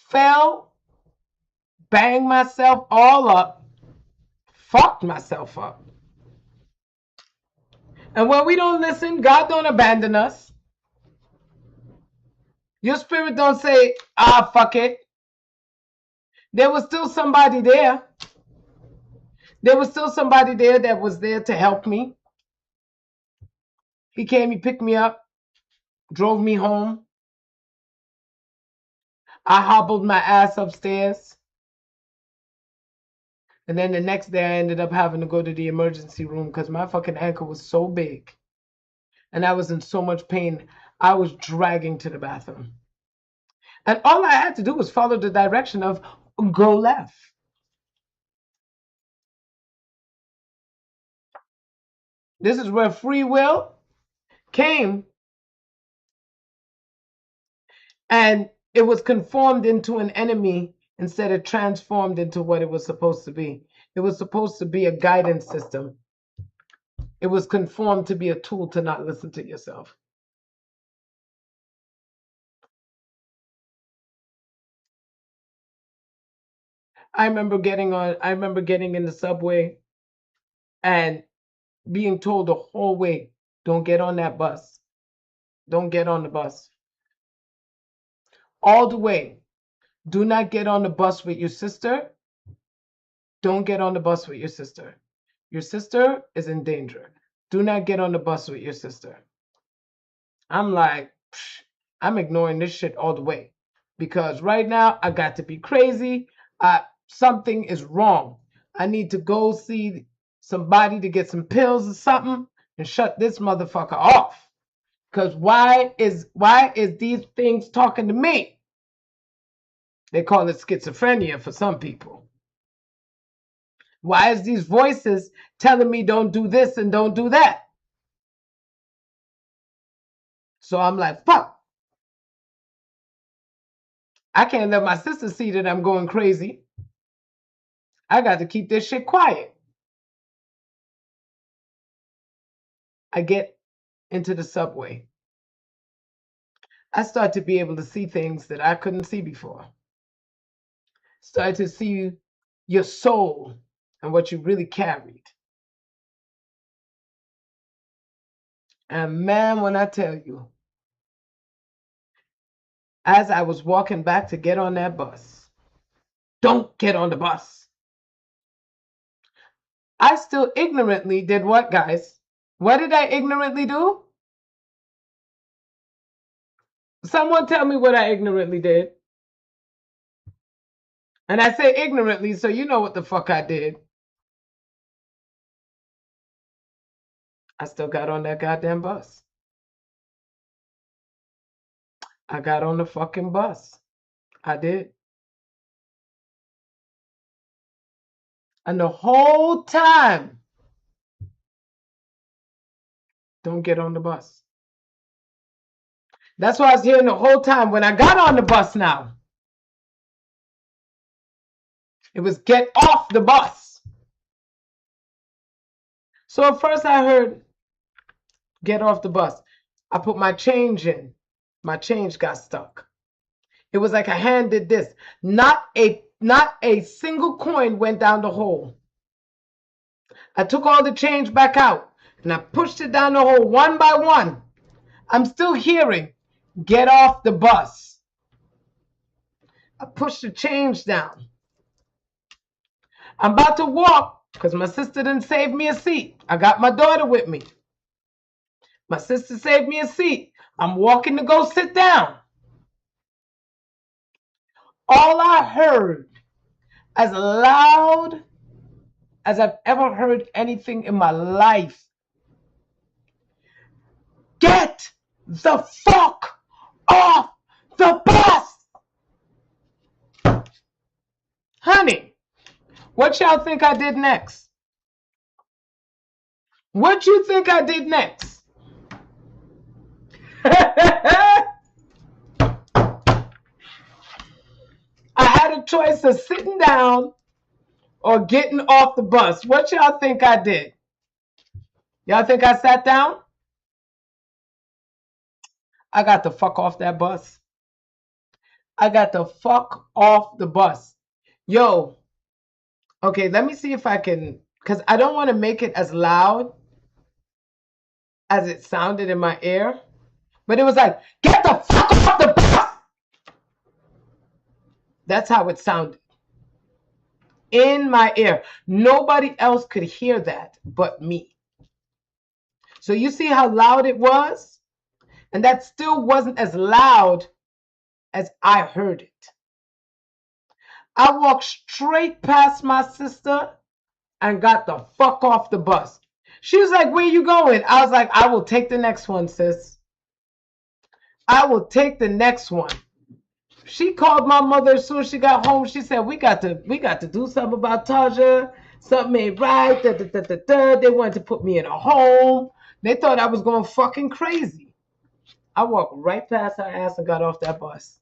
fell, banged myself all up, fucked myself up. And when we don't listen, God don't abandon us. Your spirit don't say, ah, fuck it. There was still somebody there. There was still somebody there that was there to help me. He came, he picked me up, drove me home. I hobbled my ass upstairs. And then the next day I ended up having to go to the emergency room because my fucking ankle was so big. And I was in so much pain. I was dragging to the bathroom. And all I had to do was follow the direction of go left. This is where free will came. And it was conformed into an enemy instead of transformed into what it was supposed to be. It was supposed to be a guidance system. It was conformed to be a tool to not listen to yourself. I remember getting in the subway and being told the whole way, don't get on that bus. Don't get on the bus. All the way. Do not get on the bus with your sister. Don't get on the bus with your sister. Your sister is in danger. Do not get on the bus with your sister. I'm like, I'm ignoring this shit all the way. Because right now, I got to be crazy. Something is wrong. I need to go see somebody to get some pills or something and shut this motherfucker off. Because why is these things talking to me? They call it schizophrenia for some people. Why is these voices telling me don't do this and don't do that? So I'm like, fuck. I can't let my sister see that I'm going crazy. I got to keep this shit quiet. I get into the subway. I start to be able to see things that I couldn't see before. Start to see your soul and what you really carried. And man, when I tell you, as I was walking back to get on that bus, don't get on the bus. I still ignorantly did what, guys? What did I ignorantly do? Someone tell me what I ignorantly did. And I say ignorantly, so you know what the fuck I did. I still got on that goddamn bus. I got on the fucking bus. I did. And the whole time, don't get on the bus. That's what I was hearing the whole time. When I got on the bus now, it was get off the bus. So at first I heard, get off the bus. I put my change in. My change got stuck. It was like a hand did this. Not a single coin went down the hole. I took all the change back out and I pushed it down the hole one by one. I'm still hearing, get off the bus. I pushed the change down. I'm about to walk because my sister didn't save me a seat. I got my daughter with me. My sister saved me a seat. I'm walking to go sit down. All I heard, as loud as I've ever heard anything in my life, get the fuck off the bus. Honey, what y'all think I did next? What you think I did next? I had a choice of sitting down or getting off the bus. What y'all think I did? Y'all think I sat down? I got the fuck off that bus. I got the fuck off the bus. Yo, okay, let me see if I can, because I don't want to make it as loud as it sounded in my ear. But it was like, get the fuck off the bus! That's how it sounded in my ear. Nobody else could hear that but me. So you see how loud it was? And that still wasn't as loud as I heard it. I walked straight past my sister and got the fuck off the bus. She was like, where you going? I was like, I will take the next one, sis. I will take the next one. She called my mother as soon as she got home. She said, we got to do something about Taja. Something ain't right. Da, da, da, da, da. They wanted to put me in a home. They thought I was going fucking crazy. I walked right past her ass and got off that bus.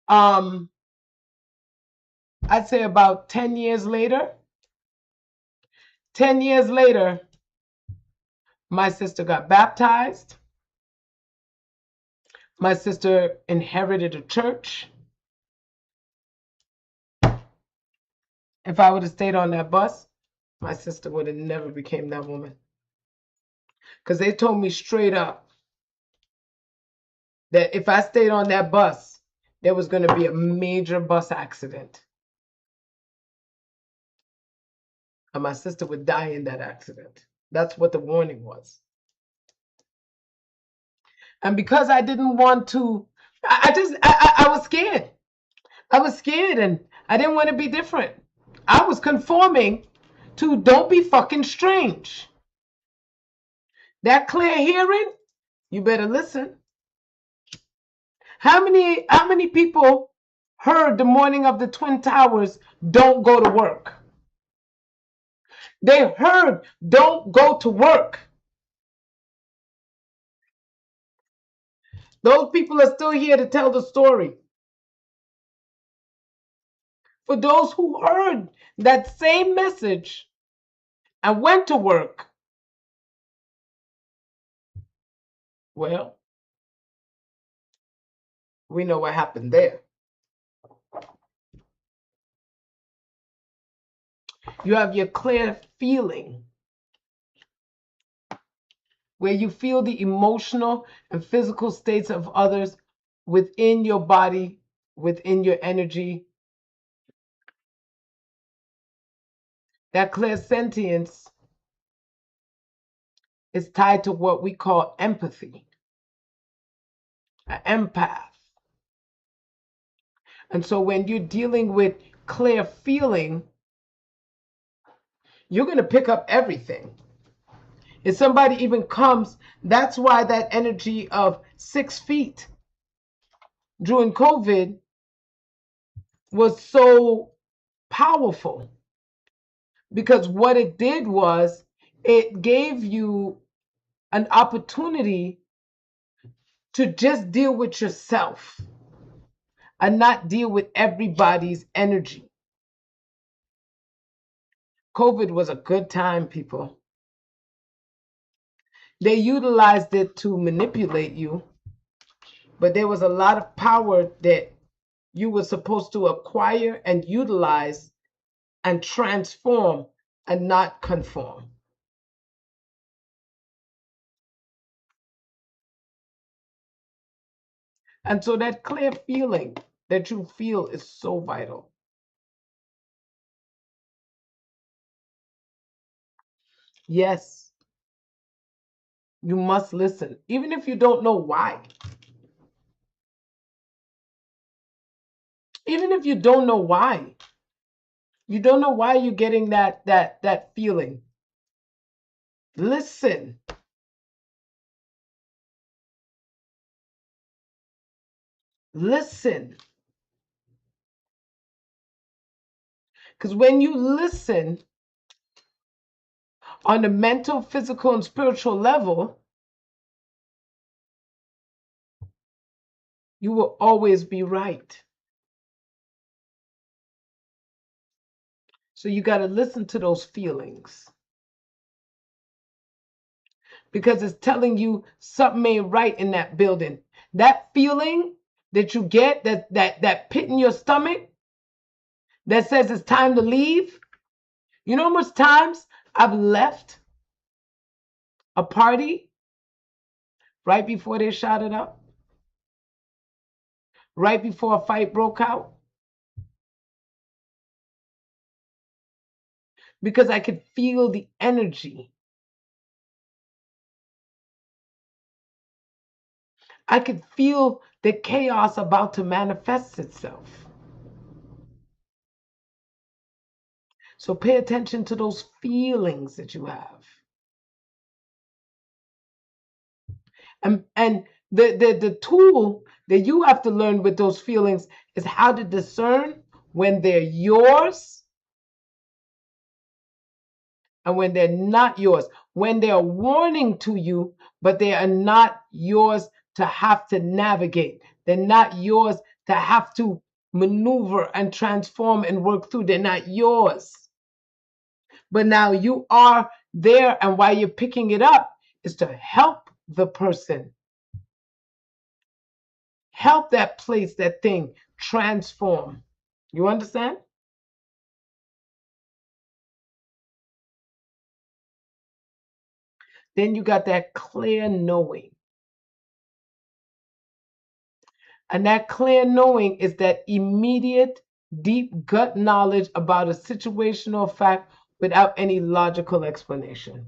I'd say about 10 years later. 10 years later, my sister got baptized. My sister inherited a church. If I would have stayed on that bus, my sister would have never became that woman. Because they told me straight up that if I stayed on that bus, there was going to be a major bus accident. And my sister would die in that accident. That's what the warning was. And because I didn't want to, I was scared. I was scared and I didn't want to be different. I was conforming to don't be fucking strange. That clear hearing, you better listen. How many people heard the morning of the Twin Towers, don't go to work? They heard, don't go to work. Those people are still here to tell the story. For those who heard that same message and went to work, well, we know what happened there. You have your clear feeling, where you feel the emotional and physical states of others within your body, within your energy. That clairsentience is tied to what we call empathy, an empath. And so when you're dealing with clear feeling, you're going to pick up everything. If somebody even comes, that's why that energy of 6 feet during COVID was so powerful. Because what it did was it gave you an opportunity to just deal with yourself and not deal with everybody's energy. COVID was a good time, people. They utilized it to manipulate you, but there was a lot of power that you were supposed to acquire and utilize and transform and not conform. And so that clear feeling that you feel is so vital. Yes, you must listen, even if you don't know why. Even if you don't know why. You don't know why you're getting that feeling. Listen. Listen. Because when you listen on the mental, physical, and spiritual level, you will always be right. So you got to listen to those feelings. Because it's telling you something ain't right in that building. That feeling that you get, that pit in your stomach that says it's time to leave. You know how much times I've left a party right before they shot it up? Right before a fight broke out? Because I could feel the energy. I could feel the chaos about to manifest itself. So pay attention to those feelings that you have. And the tool that you have to learn with those feelings is how to discern when they're yours and when they're not yours. When they're a warning to you, but they are not yours to have to navigate. They're not yours to have to maneuver and transform and work through. They're not yours. But now you are there, and why you're picking it up is to help the person, help that place, that thing transform. You understand? Then you got that clear knowing. And that clear knowing is that immediate, deep gut knowledge about a situation or fact without any logical explanation.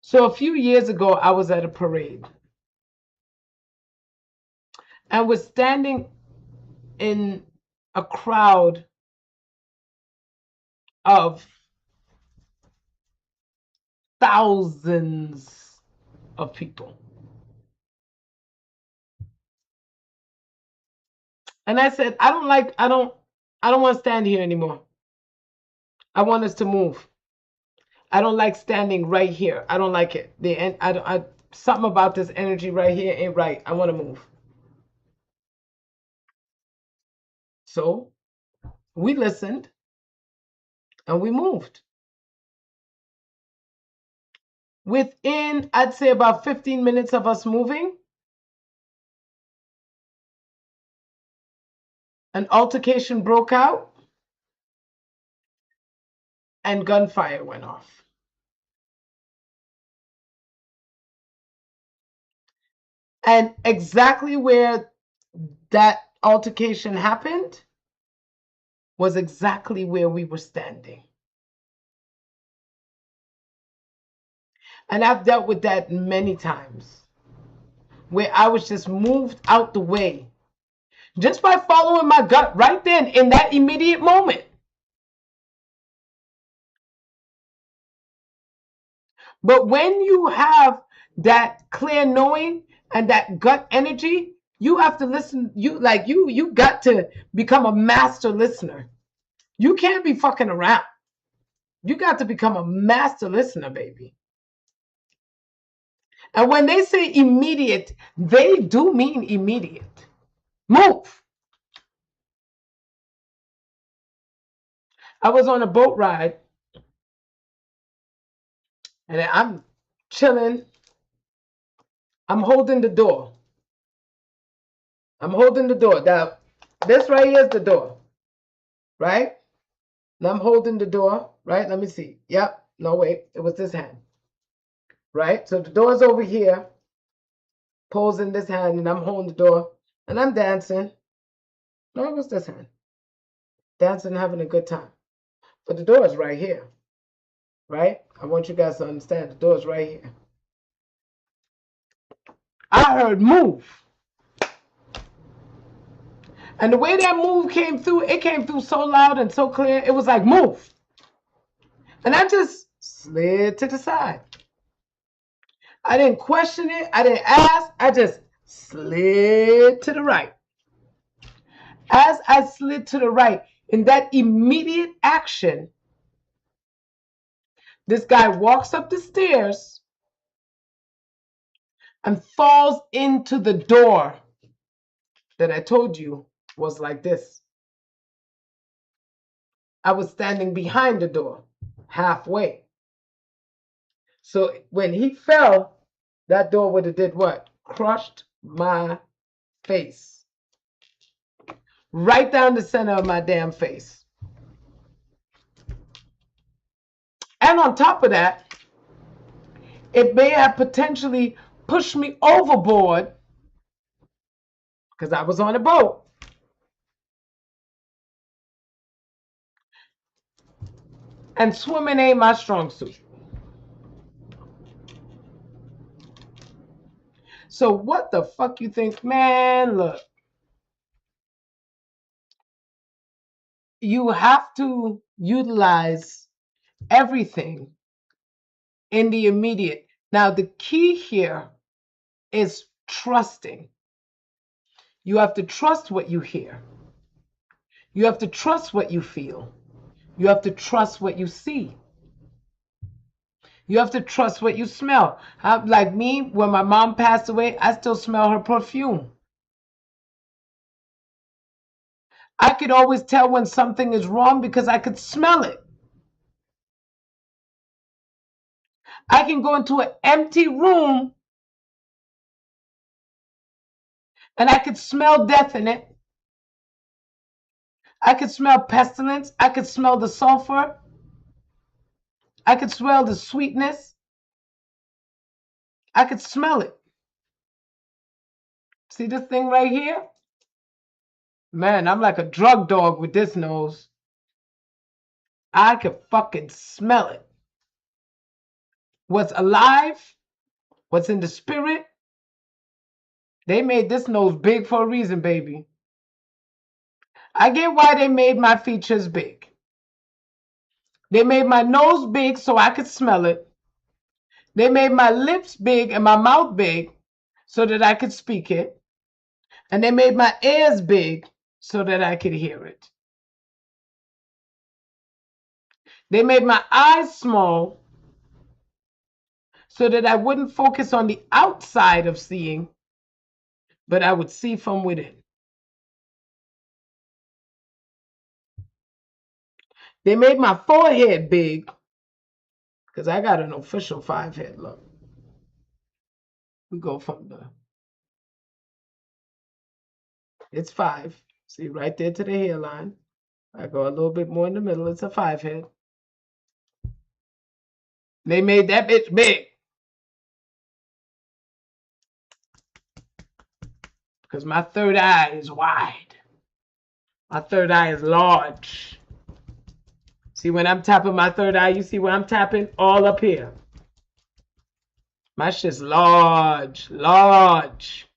So a few years ago, I was at a parade and was standing in a crowd of thousands of people. And I said, I don't want to stand here anymore. I want us to move. I don't like standing right here. I don't like it. Something about this energy right here ain't right. I want to move. So we listened and we moved. Within, I'd say, about 15 minutes of us moving, an altercation broke out and gunfire went off. And exactly where that altercation happened was exactly where we were standing. And I've dealt with that many times where I was just moved out the way just by following my gut right then in that immediate moment. But when you have that clear knowing and that gut energy, you have to listen. You got to become a master listener. You can't be fucking around. You got to become a master listener, baby. And when they say immediate, they do mean immediate. Move. I was on a boat ride and I'm chilling. I'm holding the door. I'm holding the door. Now, this right here is the door, right? Now I'm holding the door, right? Let me see. Yep. No, wait. It was this hand, right? So the door's over here, poles in this hand, and I'm holding the door, and I'm dancing. No, it was this hand. Dancing, having a good time. But the door is right here, right? I want you guys to understand the door is right here. I heard move. And the way that move came through, it came through so loud and so clear. It was like, move. And I just slid to the side. I didn't question it. I didn't ask. I just slid to the right. As I slid to the right, in that immediate action, this guy walks up the stairs and falls into the door that I told you was like this. I was standing behind the door, halfway. So when he fell, that door would have did what? Crushed my face. Right down the center of my damn face. And on top of that, it may have potentially pushed me overboard because I was on a boat. And swimming ain't my strong suit. So what the fuck you think? Man, look. You have to utilize everything in the immediate. Now, the key here is trusting. You have to trust what you hear. You have to trust what you feel. You have to trust what you see. You have to trust what you smell. Like me, when my mom passed away, I still smell her perfume. I could always tell when something is wrong because I could smell it. I can go into an empty room and I could smell death in it. I could smell pestilence. I could smell the sulfur. I could smell the sweetness. I could smell it. See this thing right here? Man, I'm like a drug dog with this nose. I could fucking smell it. What's alive, what's in the spirit. They made this nose big for a reason, baby. I get why they made my features big. They made my nose big so I could smell it. They made my lips big and my mouth big so that I could speak it. And they made my ears big so that I could hear it. They made my eyes small so that I wouldn't focus on the outside of seeing, but I would see from within. They made my forehead big because I got an official 5 head. Look, we go from it's 5. See right there to the hairline. I go a little bit more in the middle. It's a 5 head. They made that bitch big because my third eye is wide. My third eye is large. See, when I'm tapping my third eye, you see where I'm tapping? All up here. My shit's large, large.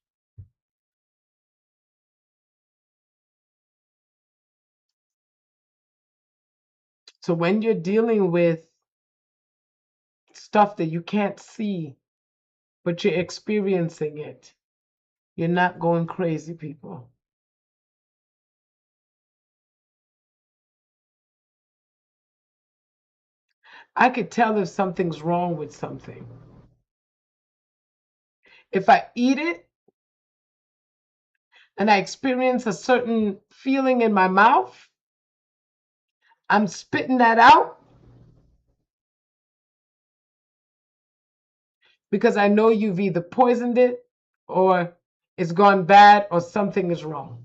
So when you're dealing with stuff that you can't see, but you're experiencing it, you're not going crazy, people. I could tell if something's wrong with something. If I eat it and I experience a certain feeling in my mouth, I'm spitting that out because I know you've either poisoned it or it's gone bad or something is wrong.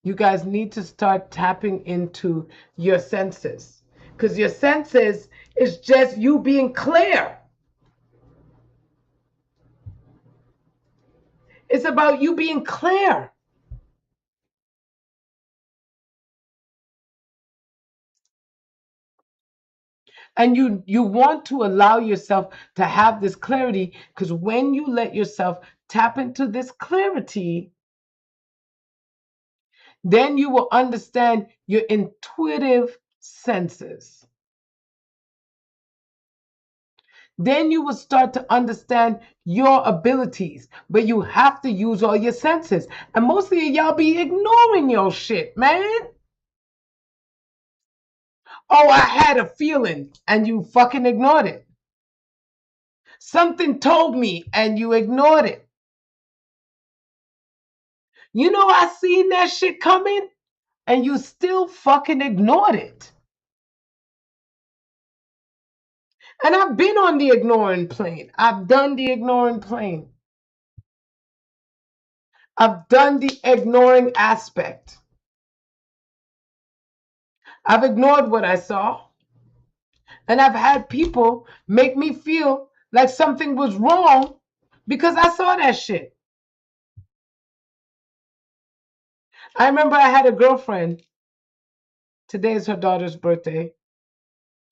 You guys need to start tapping into your senses because your senses is just you being clear. It's about you being clear. And you want to allow yourself to have this clarity because when you let yourself tap into this clarity, then you will understand your intuitive senses. Then you will start to understand your abilities, but you have to use all your senses. And mostly y'all be ignoring your shit, man. Oh, I had a feeling, and you fucking ignored it. Something told me, and you ignored it. You know, I seen that shit coming. and you still fucking ignored it. And I've been on the ignoring plane. I've done the ignoring plane. I've done the ignoring aspect. I've ignored what I saw. And I've had people make me feel like something was wrong because I saw that shit. I remember I had a girlfriend. Today is her daughter's birthday.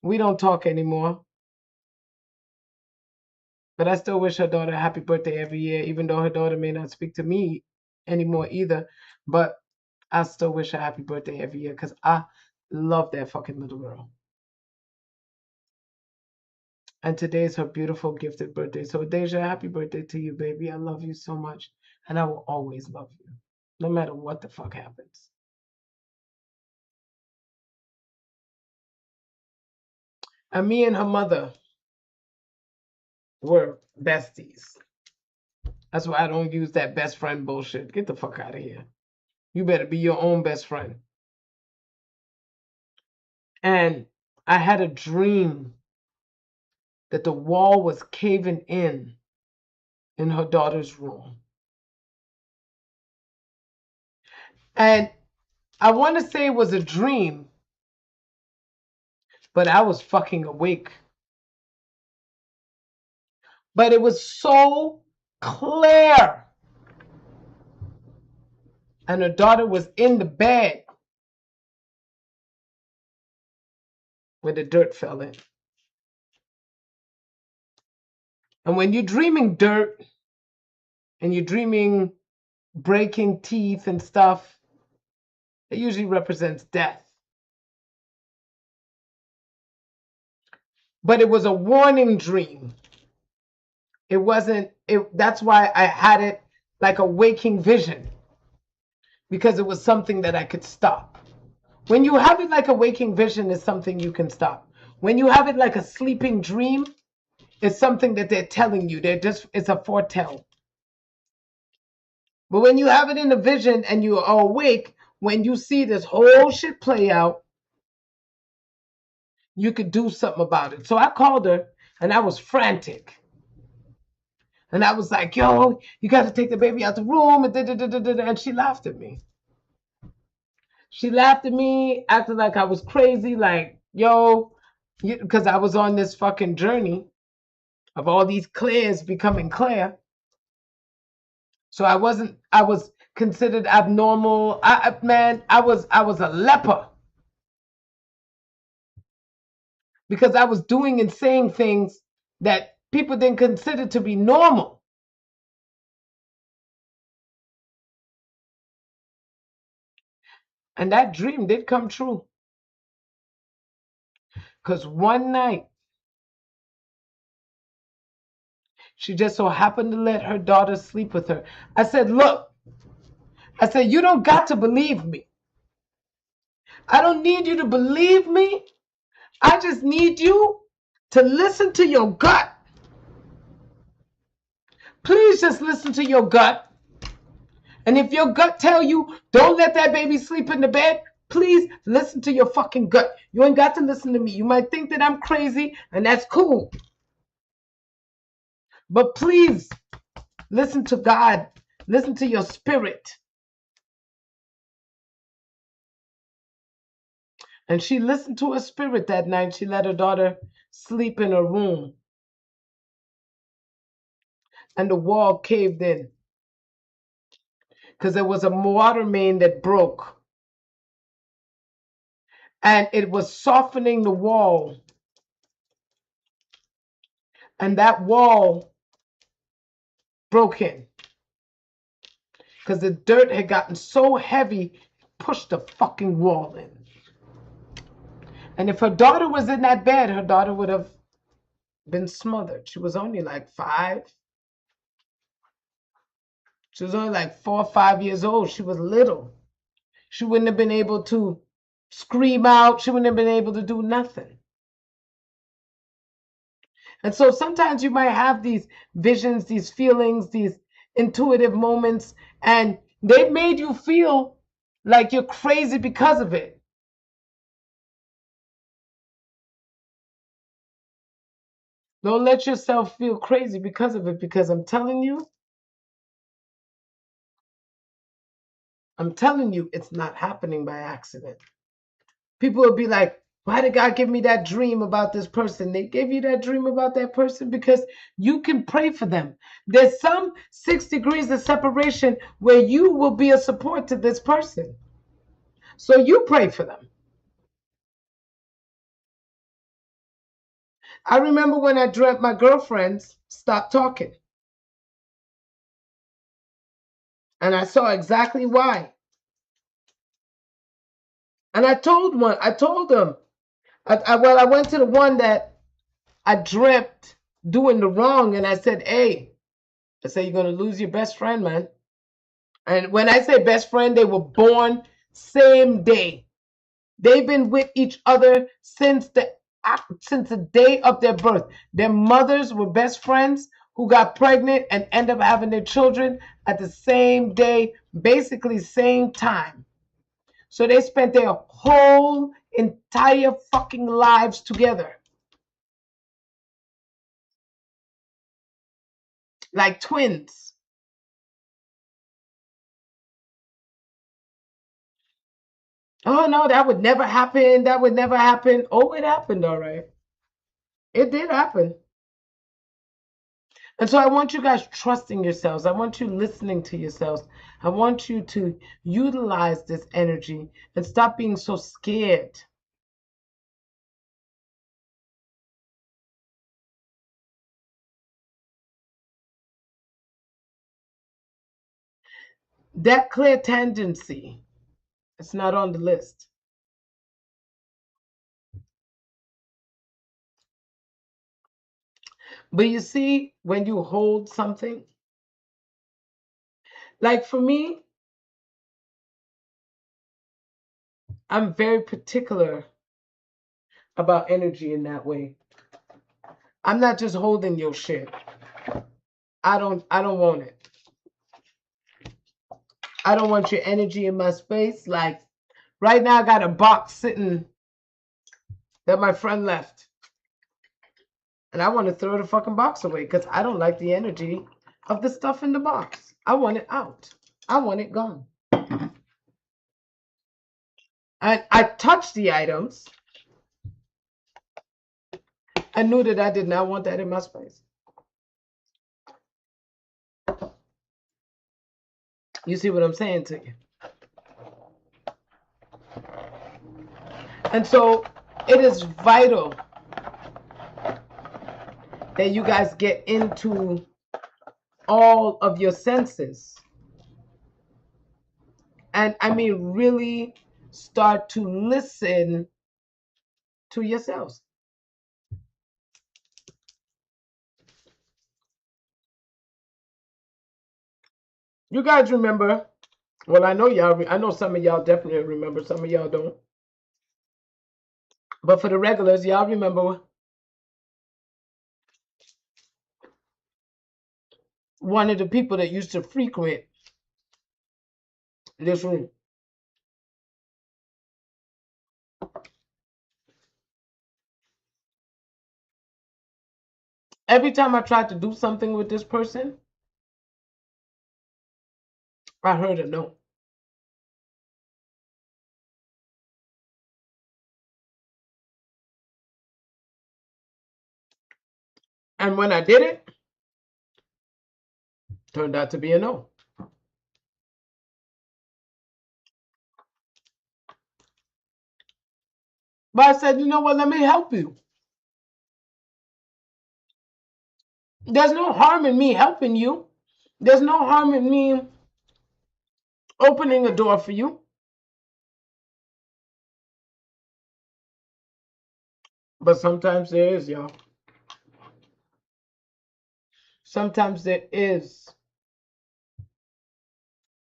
We don't talk anymore. But I still wish her daughter a happy birthday every year, even though her daughter may not speak to me anymore either. But I still wish her happy birthday every year because I love that fucking little girl. And today is her beautiful, gifted birthday. So, Deja, happy birthday to you, baby. I love you so much. And I will always love you, no matter what the fuck happens. And me and her mother were besties. That's why I don't use that best friend bullshit. Get the fuck out of here. You better be your own best friend. And I had a dream that the wall was caving in her daughter's room. And I want to say it was a dream, but I was fucking awake. But it was so clear. And her daughter was in the bed where the dirt fell in. And when you're dreaming dirt and you're dreaming breaking teeth and stuff, it usually represents death. But it was a warning dream. It wasn't, that's why I had it like a waking vision, because it was something that I could stop. When you have it like a waking vision, it's something you can stop. When you have it like a sleeping dream, it's something that they're telling you. It's a foretell. But when you have it in a vision and you are awake, when you see this whole shit play out, you could do something about it. So I called her and I was frantic. And I was like, yo, you got to take the baby out the room. And she laughed at me. She laughed at me, acting like I was crazy, like, yo, because I was on this fucking journey of all these Claires becoming Claire. So I was considered abnormal. I was a leper. Because I was doing and saying things that people didn't consider to be normal. And that dream did come true. Because one night, she just so happened to let her daughter sleep with her. I said, look, you don't got to believe me. I don't need you to believe me. I just need you to listen to your gut. Please just listen to your gut. And if your gut tell you, don't let that baby sleep in the bed, please listen to your fucking gut. You ain't got to listen to me. You might think that I'm crazy, and that's cool. But please listen to God. Listen to your spirit. And she listened to her spirit that night. She let her daughter sleep in her room. And the wall caved in. Because there was a water main that broke. And it was softening the wall. And that wall broke in. Because the dirt had gotten so heavy, pushed the fucking wall in. And if her daughter was in that bed, her daughter would have been smothered. She was only like 5. She was only like 4 or 5 years old. She was little. She wouldn't have been able to scream out. She wouldn't have been able to do nothing. And so sometimes you might have these visions, these feelings, these intuitive moments, and they made you feel Like you're crazy because of it. Don't let yourself feel crazy because of it, because I'm telling you, it's not happening by accident. People will be like, why did God give me that dream about this person? They gave you that dream about that person because you can pray for them. There's some 6 degrees of separation where you will be a support to this person. So you pray for them. I remember when I dreamt my girlfriends stopped talking. And I saw exactly why. And I told them, I went to the one that I dreamt doing the wrong, and I said, hey, you're going to lose your best friend, man. And when I say best friend, they were born same day. They've been with each other since the day of their birth. Their mothers were best friends who got pregnant and end up having their children at the same day, basically same time. So they spent their whole entire fucking lives together. Like twins. Oh no, that would never happen. That would never happen. Oh, it happened, all right. It did happen. And so I want you guys trusting yourselves. I want you listening to yourselves. I want you to utilize this energy and stop being so scared. That clear tendency, it's not on the list. But you see, when you hold something, like for me, I'm very particular about energy in that way. I'm not just holding your shit. I don't want it. I don't want your energy in my space. Like right now I got a box sitting that my friend left. And I want to throw the fucking box away because I don't like the energy of the stuff in the box. I want it out. I want it gone. And I touched the items. I knew that I did not want that in my space. You see what I'm saying to you? And so it is vital that you guys get into all of your senses. And I mean, really start to listen to yourselves. You guys remember, well, I know some of y'all definitely remember, some of y'all don't. But for the regulars, y'all remember one of the people that used to frequent this room. Every time I tried to do something with this person, I heard a no. And when I did it, turned out to be a no. But I said, you know what, let me help you. There's no harm in me helping you. There's no harm in me opening a door for you. But sometimes there is, y'all. Sometimes there is.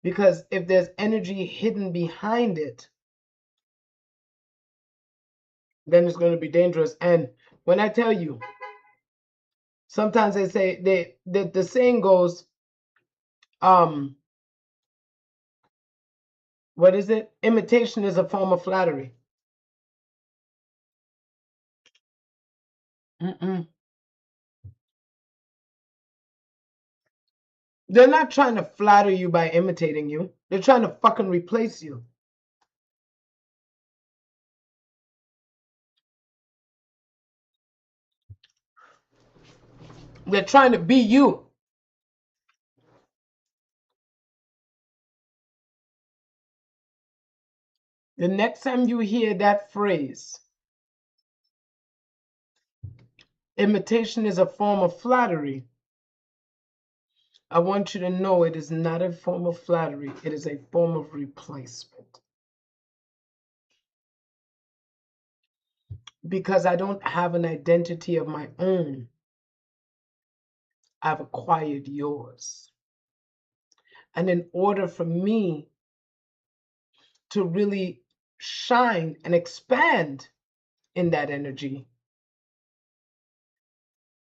Because if there's energy hidden behind it, then it's going to be dangerous. And when I tell you, sometimes they say the saying goes, What is it? Imitation is a form of flattery. Mm-mm. They're not trying to flatter you by imitating you. They're trying to fucking replace you. They're trying to be you. The next time you hear that phrase, imitation is a form of flattery, I want you to know it is not a form of flattery. It is a form of replacement. Because I don't have an identity of my own, I've acquired yours. And in order for me to really shine and expand in that energy,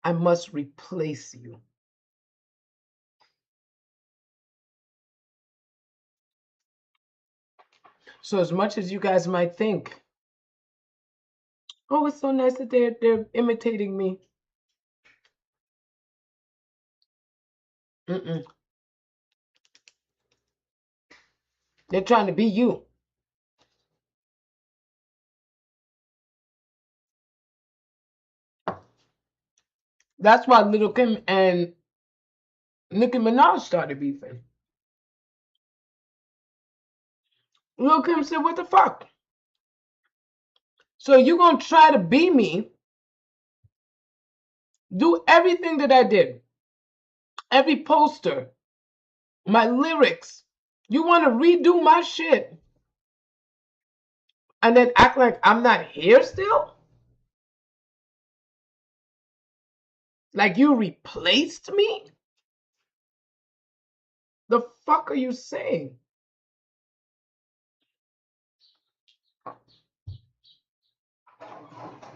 I must replace you. So as much as you guys might think, oh, it's so nice that they're imitating me. Mm-mm. They're trying to be you. That's why Little Kim and Nicki Minaj started beefing. Lil Kim said, what the fuck? So you gonna try to be me, do everything that I did, every poster, my lyrics. You wanna redo my shit and then act like I'm not here still? Like you replaced me? The fuck are you saying?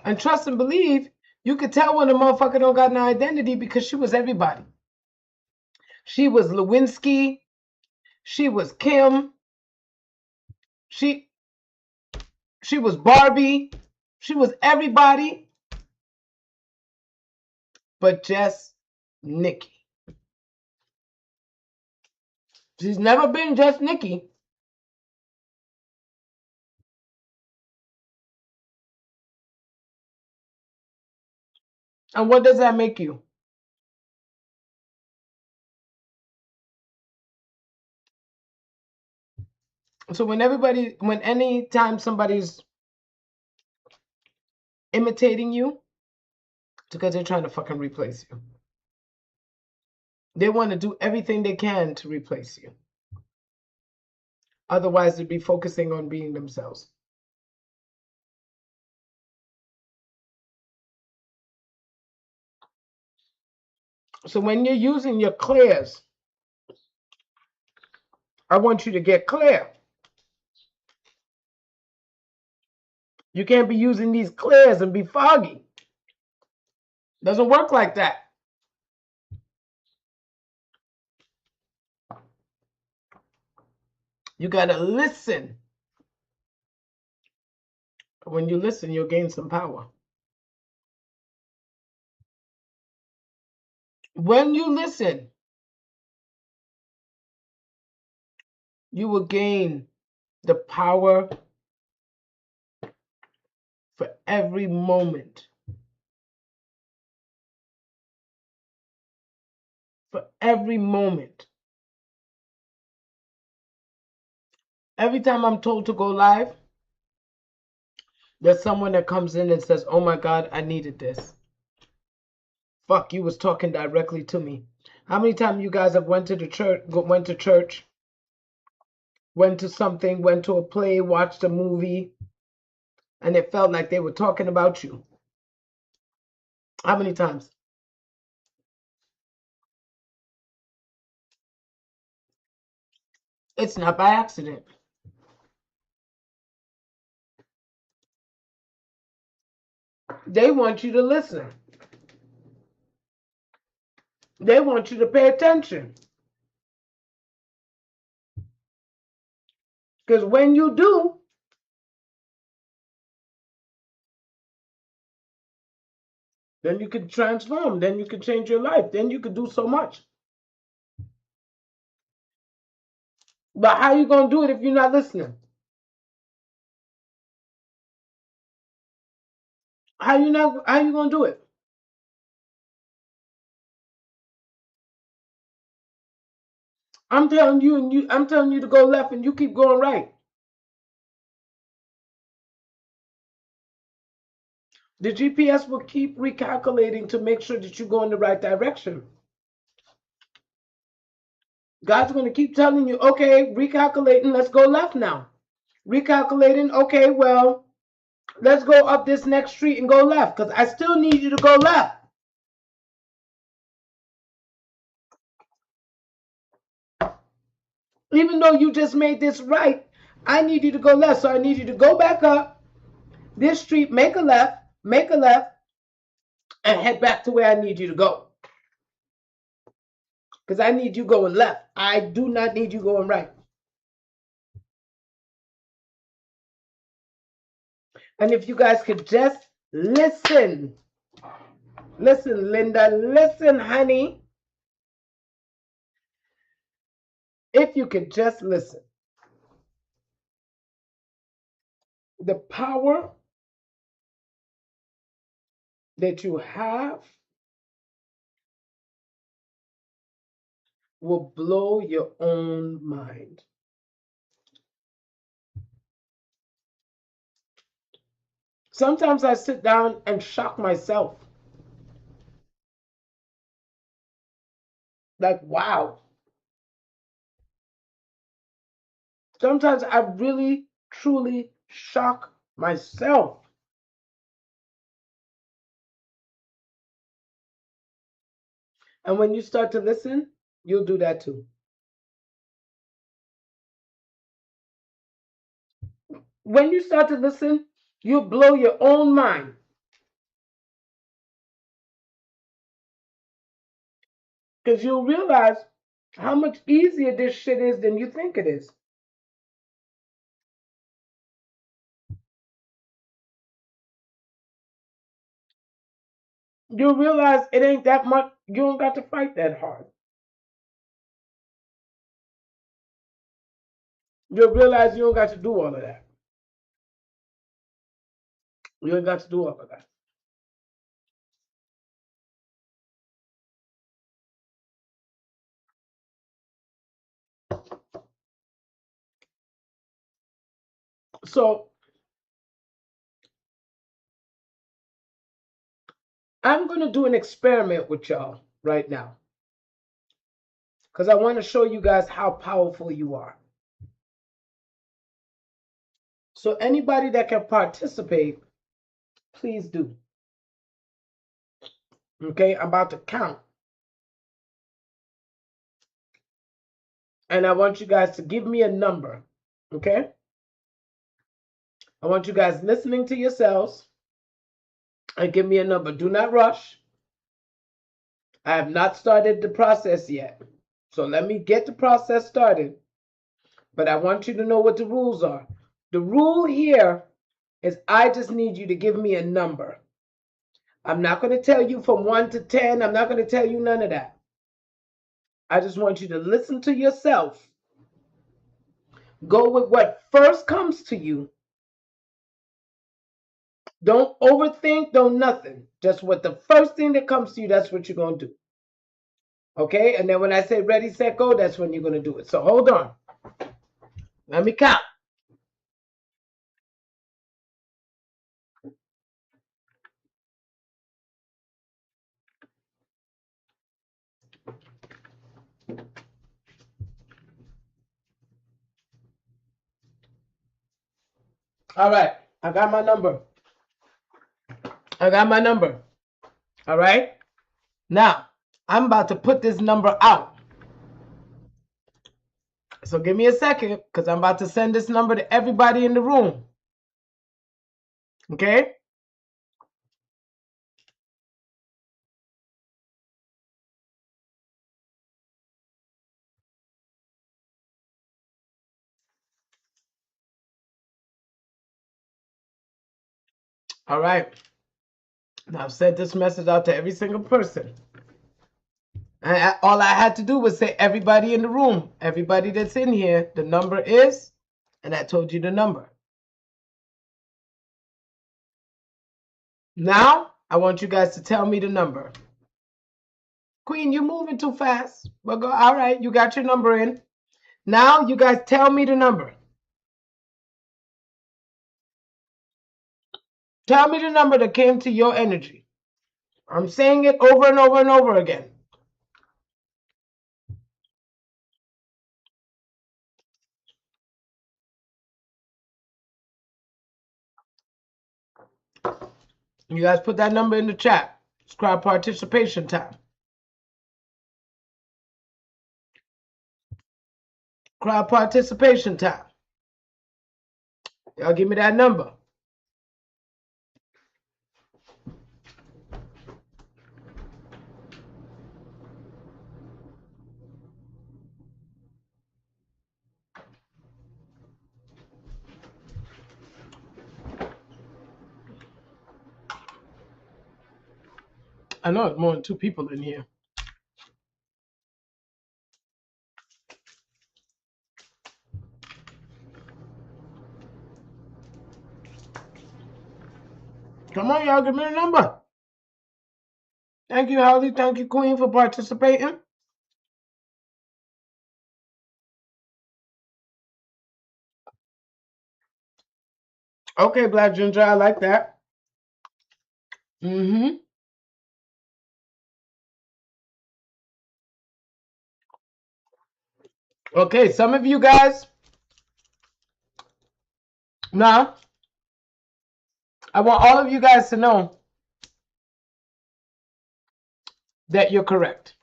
And trust and believe, you could tell when a motherfucker don't got no identity because she was everybody. She was Lewinsky. She was Kim. She was Barbie. She was everybody but just Nikki. She's never been just Nikki. And what does that make you? So when anytime somebody's imitating you, it's because they're trying to fucking replace you. They want to do everything they can to replace you. Otherwise, they'd be focusing on being themselves. So when you're using your clears, I want you to get clear. You can't be using these clears and be foggy. Doesn't work like that. You got to listen. When you listen, you'll gain some power. When you listen, you will gain the power for every moment. For every moment. Every time I'm told to go live, there's someone that comes in and says, oh my God, I needed this. Fuck, you was talking directly to me. How many times you guys have went to church, went to something, went to a play, watched a movie, and it felt like they were talking about you? How many times? It's not by accident. They want you to listen. They want you to pay attention. Because when you do, then you can transform. Then you can change your life. Then you can do so much. But how you going to do it if you're not listening? How you going to do it? I'm telling you, I'm telling you to go left, and you keep going right. The GPS will keep recalculating to make sure that you go in the right direction. God's going to keep telling you, okay, recalculating, let's go left now. Recalculating, okay, well, let's go up this next street and go left, because I still need you to go left. Even though you just made this right, I need you to go left. So I need you to go back up this street, make a left, and head back to where I need you to go. Because I need you going left. I do not need you going right. And if you guys could just listen. Listen, Linda. Listen, honey. If you could just listen. The power that you have will blow your own mind. Sometimes I sit down and shock myself. Like, wow. Sometimes I really, truly shock myself. And when you start to listen, you'll do that too. When you start to listen, you'll blow your own mind. Because you'll realize how much easier this shit is than you think it is. You'll realize it ain't that much, you don't got to fight that hard. You'll realize you don't got to do all of that. You ain't got to do all of that. So I'm going to do an experiment with y'all right now. Because I want to show you guys how powerful you are. So anybody that can participate, please do. Okay, I'm about to count. And I want you guys to give me a number. Okay? I want you guys listening to yourselves and give me a number. Do not rush. I have not started the process yet. So let me get the process started. But I want you to know what the rules are. The rule here is I just need you to give me a number. I'm not going to tell you from 1 to 10. I'm not going to tell you none of that. I just want you to listen to yourself. Go with what first comes to you. Don't overthink, don't nothing. Just what the first thing that comes to you, that's what you're going to do. Okay? And then when I say ready, set, go, that's when you're going to do it. So hold on. Let me count. All right. I got my number. I got my number. All right? Now, I'm about to put this number out. So give me a second because I'm about to send this number to everybody in the room. Okay? All right. Now I've sent this message out to every single person. All I had to do was say everybody in the room, everybody that's in here, the number is, and I told you the number. Now I want you guys to tell me the number. Queen, you moving too fast. Well, go. All right, you got your number in. Now you guys tell me the number. Tell me the number that came to your energy. I'm saying it over and over and over again. You guys put that number in the chat. It's crowd participation time. Crowd participation time. Y'all give me that number. I know it's more than 2 people in here. Come on, y'all, give me the number. Thank you, Holly. Thank you, Queen, for participating. Okay, Black Ginger, I like that. Okay, some of you guys, now, I want all of you guys to know that you're correct.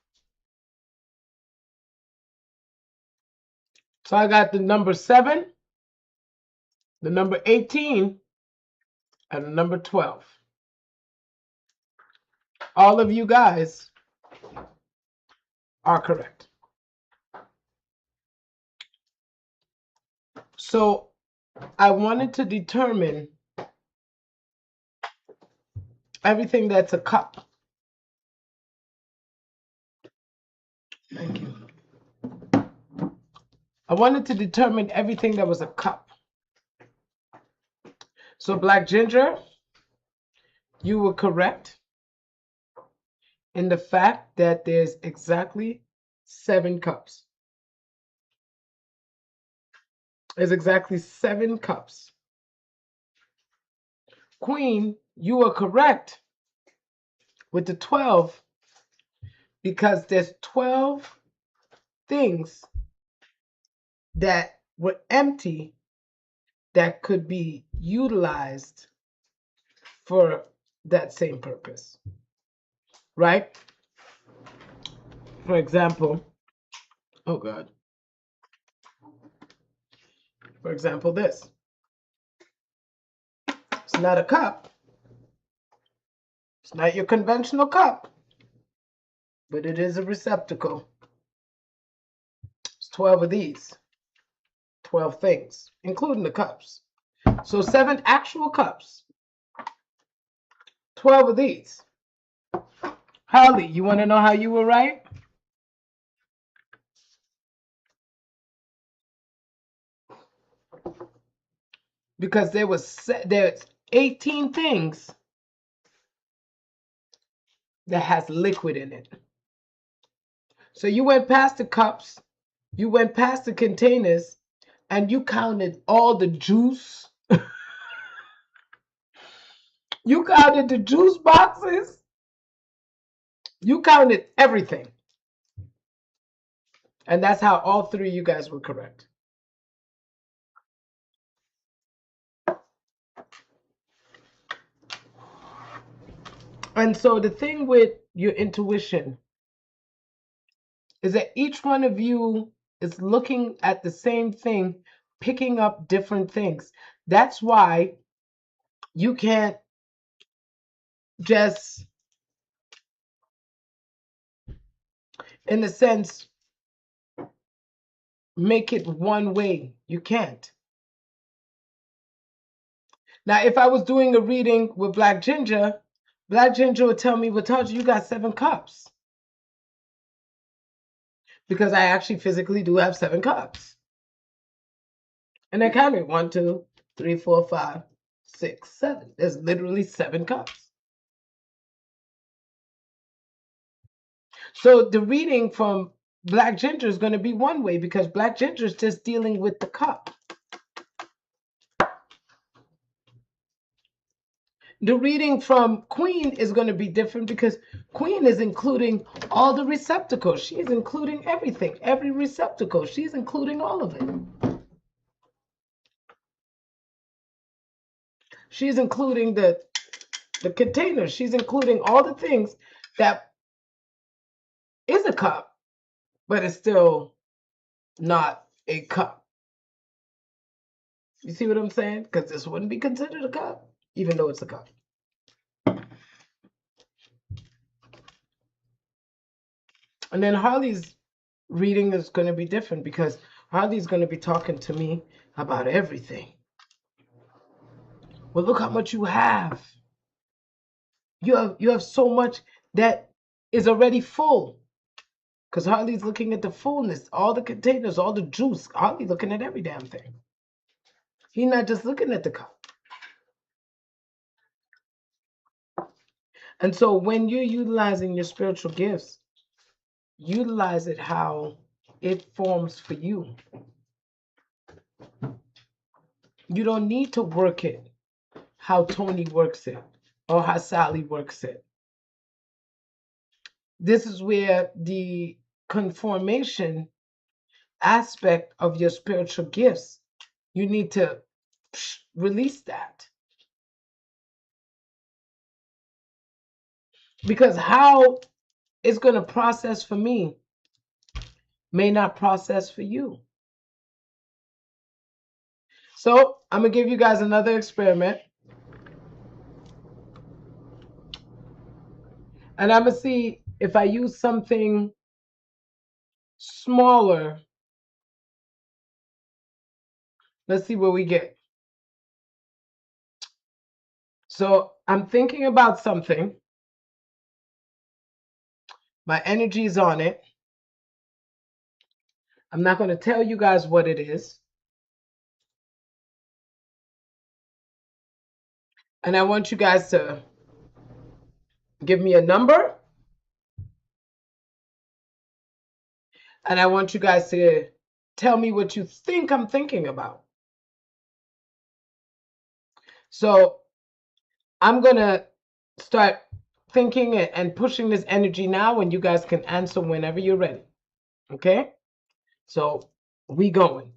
So I got the number 7, the number 18, and the number 12. All of you guys are correct. So I wanted to determine everything that's a cup. Thank you. I wanted to determine everything that was a cup. So Black Ginger, you were correct in the fact that there's exactly 7 cups. There's exactly 7 cups. Queen, you are correct with the 12 because there's 12 things that were empty that could be utilized for that same purpose, right? For example, oh God. For example, this. It's not a cup. It's not your conventional cup, but it is a receptacle. It's 12 of these. 12 things, including the cups. So 7 actual cups. 12 of these. Holly, you want to know how you were right? Because there's 18 things that has liquid in it. So you went past the cups, you went past the containers, and you counted all the juice. You counted the juice boxes. You counted everything. And that's how all 3 of you guys were correct. And so the thing with your intuition is that each one of you is looking at the same thing, picking up different things. That's why you can't just, in a sense, make it one way. You can't. Now, if I was doing a reading with Black Ginger would tell me, well, Taj, you got 7 cups. Because I actually physically do have 7 cups. And I counted 1, 2, 3, 4, 5, 6, 7. There's literally 7 cups. So the reading from Black Ginger is going to be one way because Black Ginger is just dealing with the cup. The reading from Queen is going to be different because Queen is including all the receptacles. She's including everything, every receptacle. She's including all of it. She's including the container. She's including all the things that is a cup, but it's still not a cup. You see what I'm saying? Because this wouldn't be considered a cup, even though it's a cup. And then Harley's reading is going to be different because Harley's going to be talking to me about everything. Well, look how much you have. You have so much that is already full. Because Harley's looking at the fullness, all the containers, all the juice. Harley's looking at every damn thing. He's not just looking at the cup. And so when you're utilizing your spiritual gifts, utilize it how it forms for you. You don't need to work it how Tony works it or how Sally works it. This is where the conformation aspect of your spiritual gifts, you need to release that. Because how it's going to process for me may not process for you. So I'm going to give you guys another experiment. And I'm going to see if I use something smaller. Let's see what we get. So I'm thinking about something. My energy is on it. I'm not going to tell you guys what it is. And I want you guys to give me a number. And I want you guys to tell me what you think I'm thinking about. So I'm going to start thinking and pushing this energy now, and you guys can answer whenever you're ready. Okay? So we going.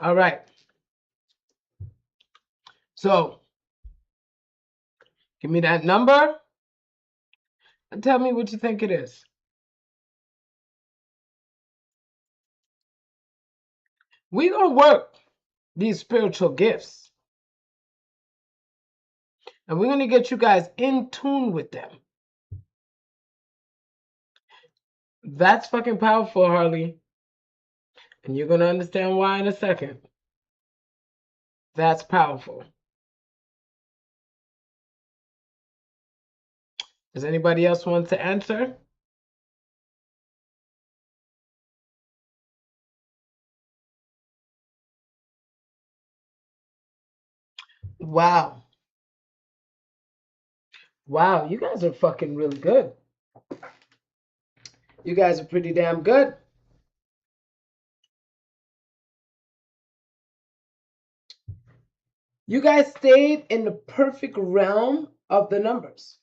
All right. So give me that number and tell me what you think it is. We're going to work these spiritual gifts. And we're going to get you guys in tune with them. That's fucking powerful, Harley. And you're going to understand why in a second. That's powerful. Does anybody else want to answer? Wow. Wow, you guys are fucking really good. You guys are pretty damn good. You guys stayed in the perfect realm of the numbers.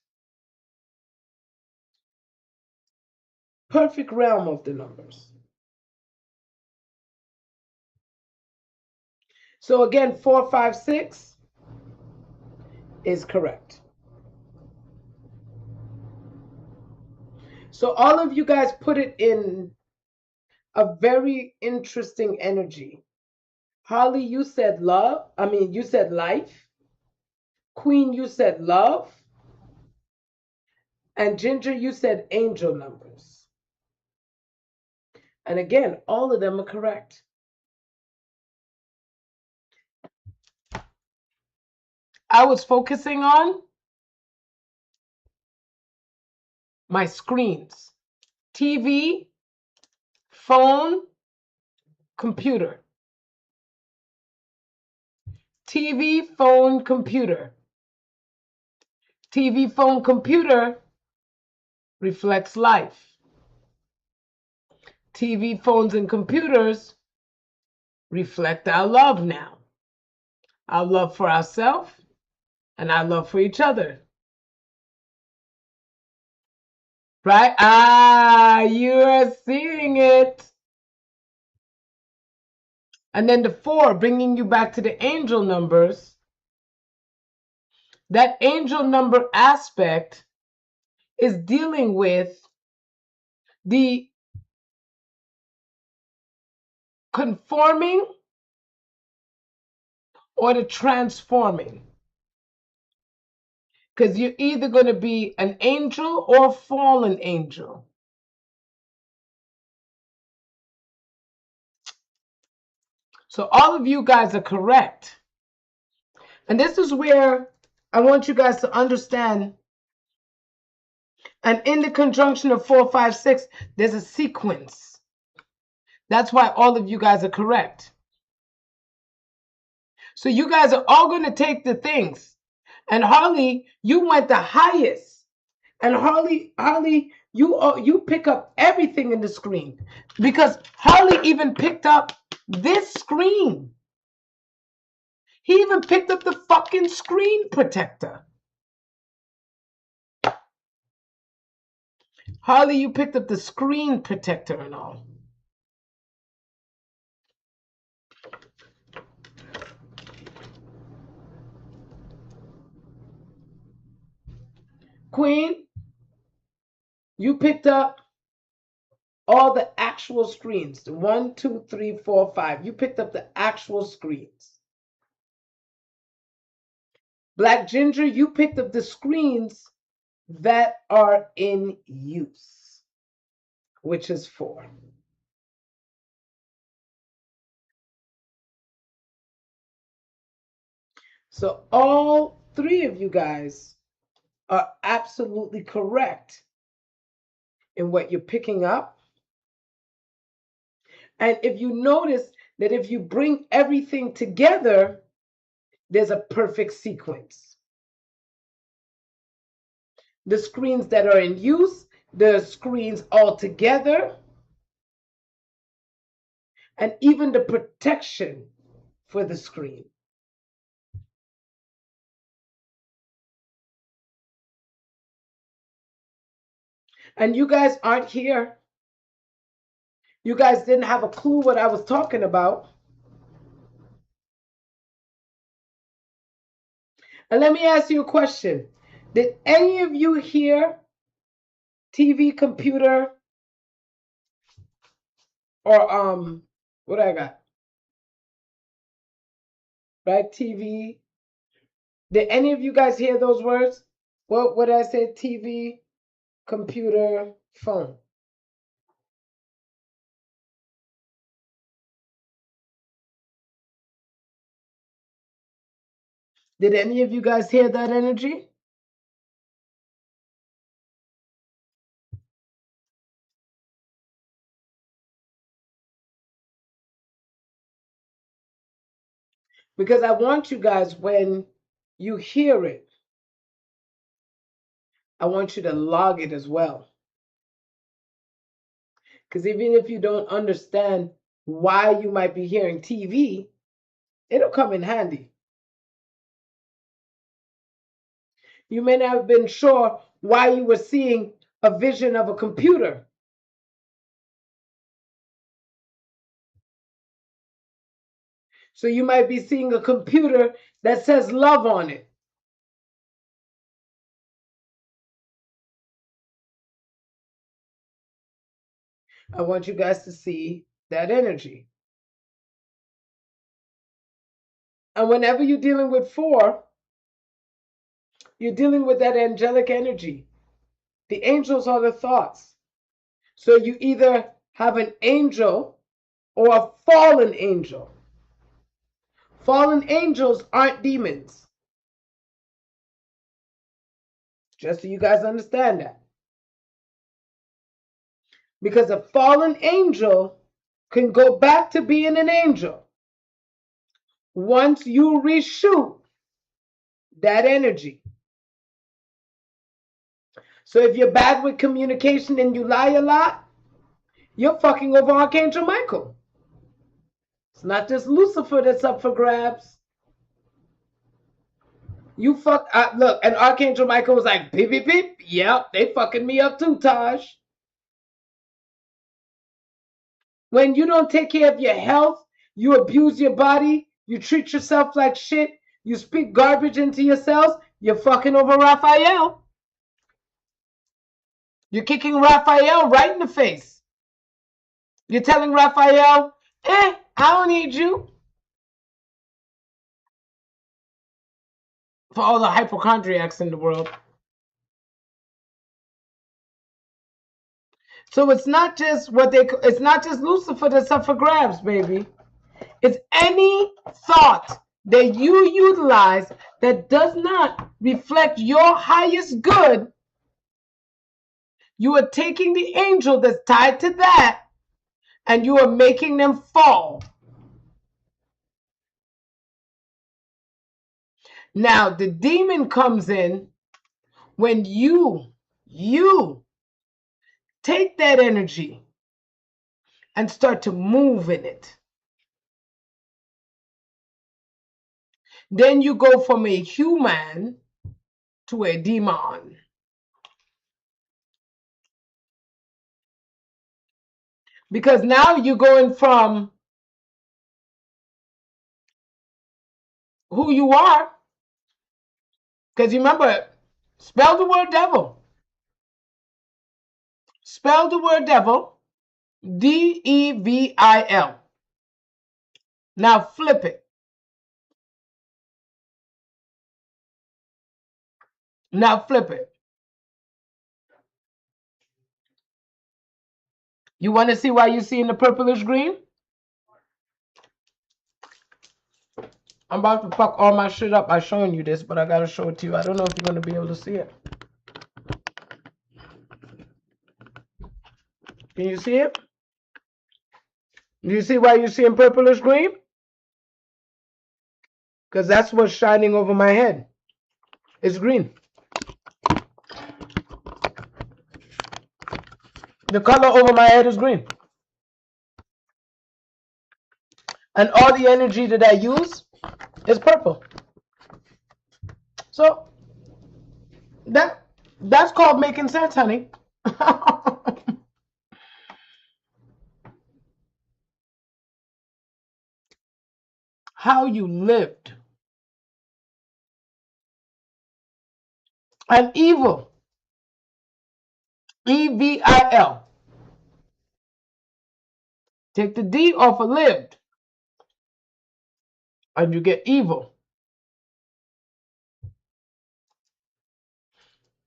Perfect realm of the numbers. So again, 456 is correct. So all of you guys put it in a very interesting energy. Holly, you said love. You said life. Queen, you said love. And Ginger, you said angel numbers. And again, all of them are correct. I was focusing on my screens: TV, phone, computer. TV, phone, computer. TV, phone, computer reflects life. TV, phones, and computers reflect our love now. Our love for ourselves and our love for each other. Right? You are seeing it. And then the 4, bringing you back to the angel numbers. That angel number aspect is dealing with the conforming or the transforming. Because you're either going to be an angel or a fallen angel. So all of you guys are correct. And this is where I want you guys to understand. And in the conjunction of 4, 5, 6, there's a sequence. That's why all of you guys are correct. So you guys are all going to take the things. And Harley, you went the highest. And Harley, you pick up everything in the screen. Because Harley even picked up this screen. He even picked up the fucking screen protector. Harley, you picked up the screen protector and all. Queen, you picked up all the actual screens. The 1, 2, 3, 4, 5. You picked up the actual screens. Black Ginger, you picked up the screens that are in use, which is 4. So all 3 of you guys are absolutely correct in what you're picking up. And if you notice that if you bring everything together, there's a perfect sequence. The screens that are in use, the screens all together, and even the protection for the screen. And you guys aren't here. You guys didn't have a clue what I was talking about. And let me ask you a question. Did any of you hear TV, computer, or what I got? Right? TV. Did any of you guys hear those words? What did I say? TV, computer, phone. Did any of you guys hear that energy? Because I want you guys, when you hear it, I want you to log it as well. Because even if you don't understand why you might be hearing TV, it'll come in handy. You may not have been sure why you were seeing a vision of a computer. So you might be seeing a computer that says love on it. I want you guys to see that energy. And whenever you're dealing with 4, you're dealing with that angelic energy. The angels are the thoughts. So you either have an angel or a fallen angel. Fallen angels aren't demons. Just so you guys understand that. Because a fallen angel can go back to being an angel once you reshoot that energy. So if you're bad with communication and you lie a lot, you're fucking over Archangel Michael. It's not just Lucifer that's up for grabs. You fuck look, and Archangel Michael was like, beep, beep, beep. Yep, they fucking me up too, Taj. When you don't take care of your health, you abuse your body, you treat yourself like shit, you speak garbage into yourselves, you're fucking over Raphael. You're kicking Raphael right in the face. You're telling Raphael, I don't need you. For all the hypochondriacs in the world. So it's not just it's not just Lucifer that's up for grabs, baby. It's any thought that you utilize that does not reflect your highest good. You are taking the angel that's tied to that and you are making them fall. Now, the demon comes in when you take that energy and start to move in it. Then you go from a human to a demon. Because now you're going from who you are. Because you remember, spell the word devil. Spell the word devil. Devil. Now flip it. Now flip it. You want to see why you're seeing the purplish green? I'm about to fuck all my shit up by showing you this, but I gotta show it to you. I don't know if you're gonna be able to see it. Can you see it? Do you see why you're seeing purplish green? Because that's what's shining over my head. It's green. The color over my head is green. And all the energy that I use is purple. So that's called making sense, honey. How you lived. And evil. Evil. Take the D off of lived. And you get evil.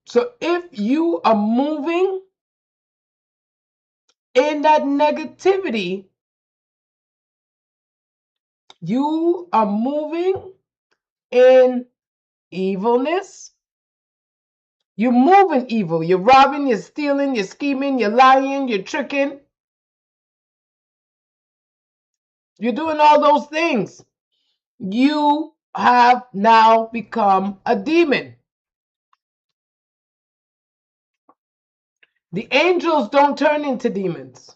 So if you are moving in that negativity, you are moving in evilness. You're moving evil. You're robbing, you're stealing, you're scheming, you're lying, you're tricking. You're doing all those things. You have now become a demon. The angels don't turn into demons.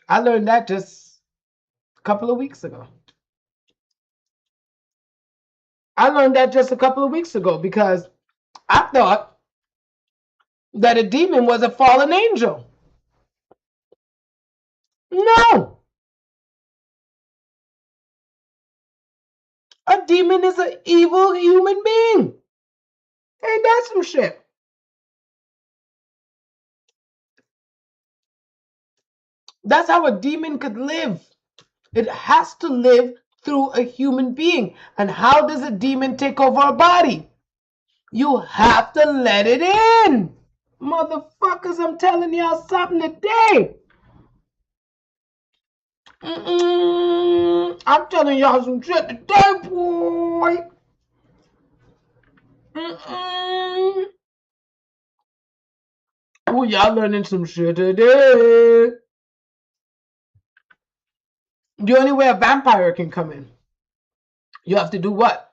I learned that just a couple of weeks ago. I learned that just a couple of weeks ago because I thought that a demon was a fallen angel. No. A demon is an evil human being. Ain't that some shit? That's how a demon could live. It has to live through a human being. And how does a demon take over a body? You have to let it in. Motherfuckers, I'm telling y'all something today. I'm telling y'all some shit today, boy. Oh, y'all learning some shit today. The only way a vampire can come in, you have to do what?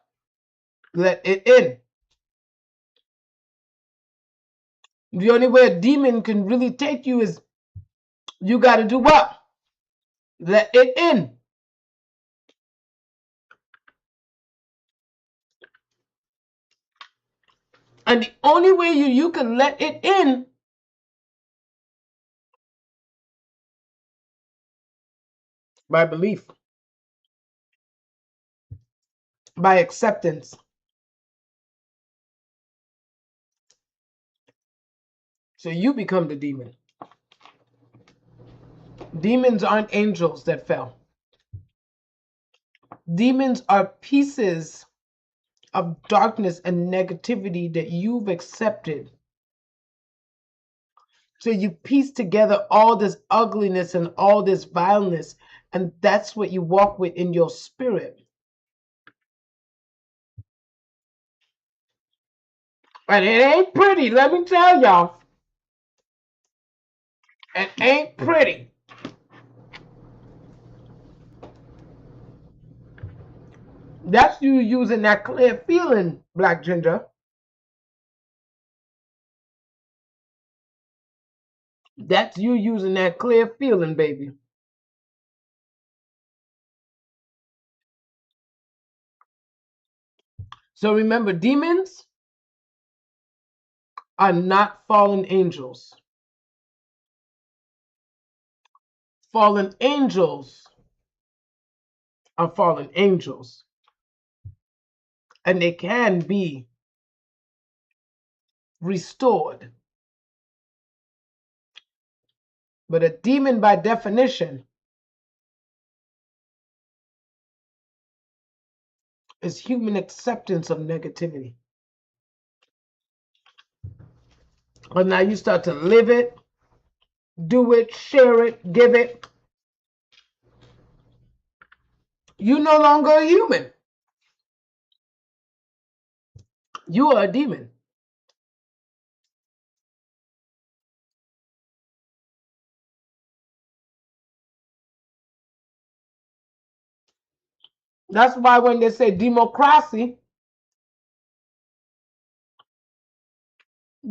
Let it in. The only way a demon can really take you is you got to do what? Let it in. And the only way you can let it in by belief, by acceptance. So you become the demon. Demons aren't angels that fell. Demons are pieces of darkness and negativity that you've accepted. So you piece together all this ugliness and all this vileness, and that's what you walk with in your spirit. And it ain't pretty, let me tell y'all. It ain't pretty. That's you using that clear feeling, Black Ginger. That's you using that clear feeling, baby. So remember, demons are not fallen angels. Fallen angels are fallen angels. And they can be restored. But a demon, by definition, is human acceptance of negativity. And now you start to live it, do it, share it, give it. You're no longer a human. You are a demon. That's why when they say democracy,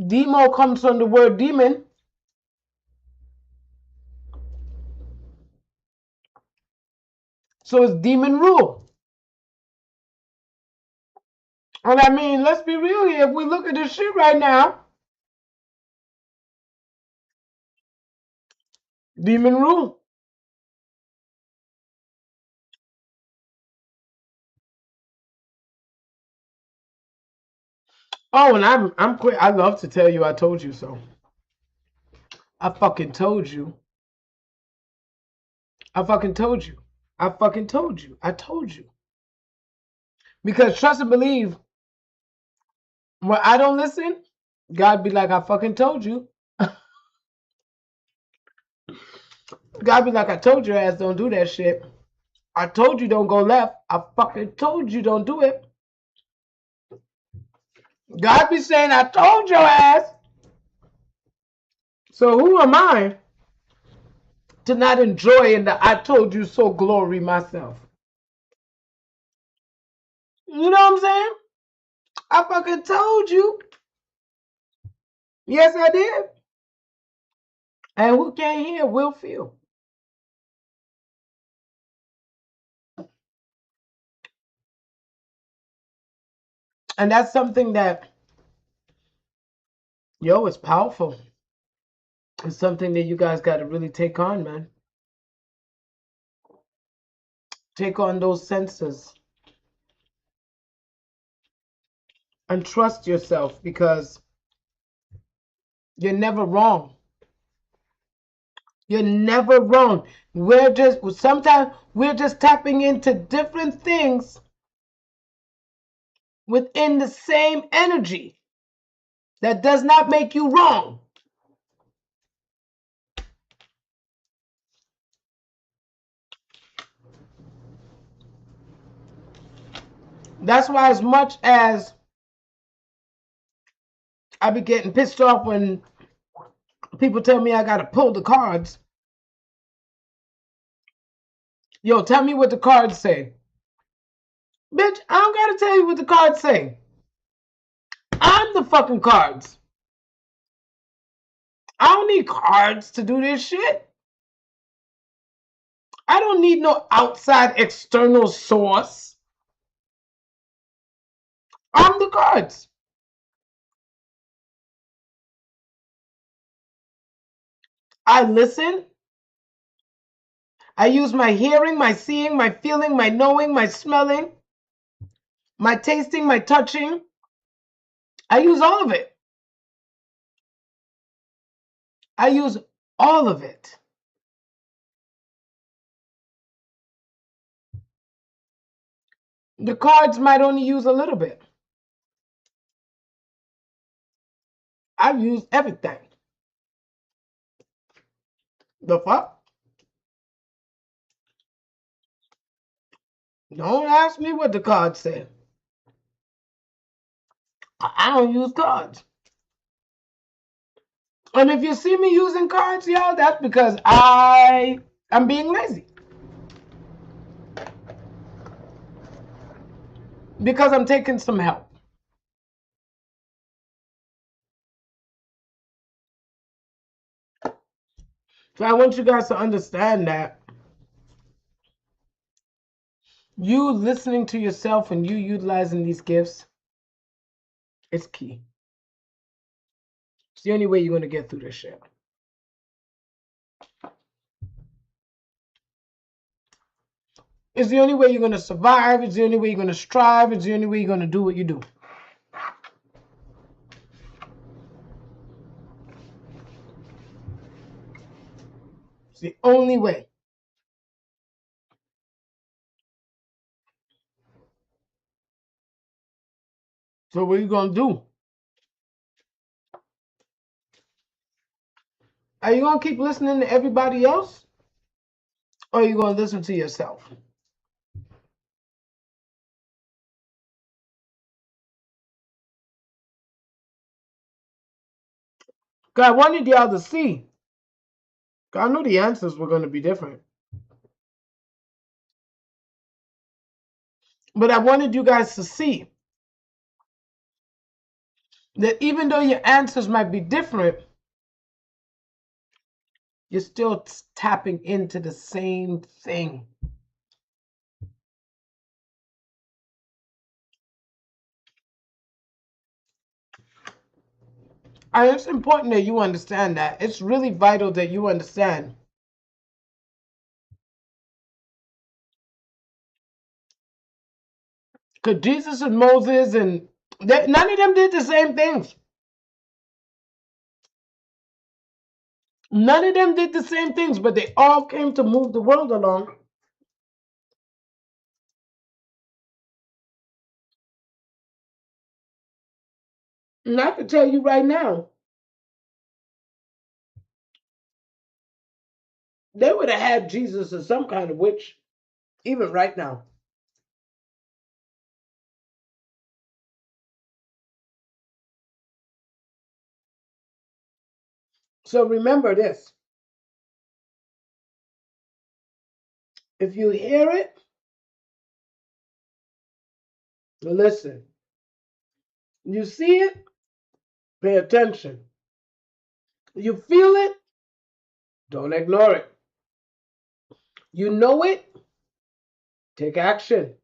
demo comes from the word demon. So it's demon rule. And I mean, let's be real here. If we look at this shit right now, demon rule. Oh, and I'm quick. I love to tell you I told you so. I fucking told you. I fucking told you. I fucking told you. I told you. Because trust and believe, when I don't listen, God be like, I fucking told you. God be like, I told your ass don't do that shit. I told you don't go left. I fucking told you don't do it. God be saying, I told your ass. So who am I to not enjoy in the I told you so glory myself? You know what I'm saying? I fucking told you. Yes, I did. And who can't hear will feel. And that's something that, yo, it's powerful. It's something that you guys got to really take on, man. Take on those senses and trust yourself, because you're never wrong. You're never wrong. Sometimes we're just tapping into different things within the same energy. That does not make you wrong. That's why, as much as I be getting pissed off when people tell me I gotta pull the cards, yo, tell me what the cards say. Bitch, I don't gotta tell you what the cards say. I'm the fucking cards. I don't need cards to do this shit. I don't need no outside external source. I'm the cards. I listen. I use my hearing, my seeing, my feeling, my knowing, my smelling, my tasting, my touching. I use all of it. I use all of it. The cards might only use a little bit. I use everything. The fuck? Don't ask me what the cards say. I don't use cards. And if you see me using cards, y'all, that's because I'm being lazy. Because I'm taking some help. So I want you guys to understand that you listening to yourself and you utilizing these gifts is key. It's the only way you're going to get through this shit. It's the only way you're going to survive. It's the only way you're going to strive. It's the only way you're going to do what you do. It's the only way. So what are you going to do? Are you going to keep listening to everybody else? Or are you going to listen to yourself? Because I wanted y'all to see. I knew the answers were going to be different. But I wanted you guys to see that even though your answers might be different, you're still tapping into the same thing. And it's important that you understand that. It's really vital that you understand. Because Jesus and Moses and none of them did the same things. None of them did the same things, but they all came to move the world along. And I can tell you right now, they would have had Jesus as some kind of witch, even right now. So remember this. If you hear it, listen. You see it, pay attention. You feel it, don't ignore it. You know it, take action.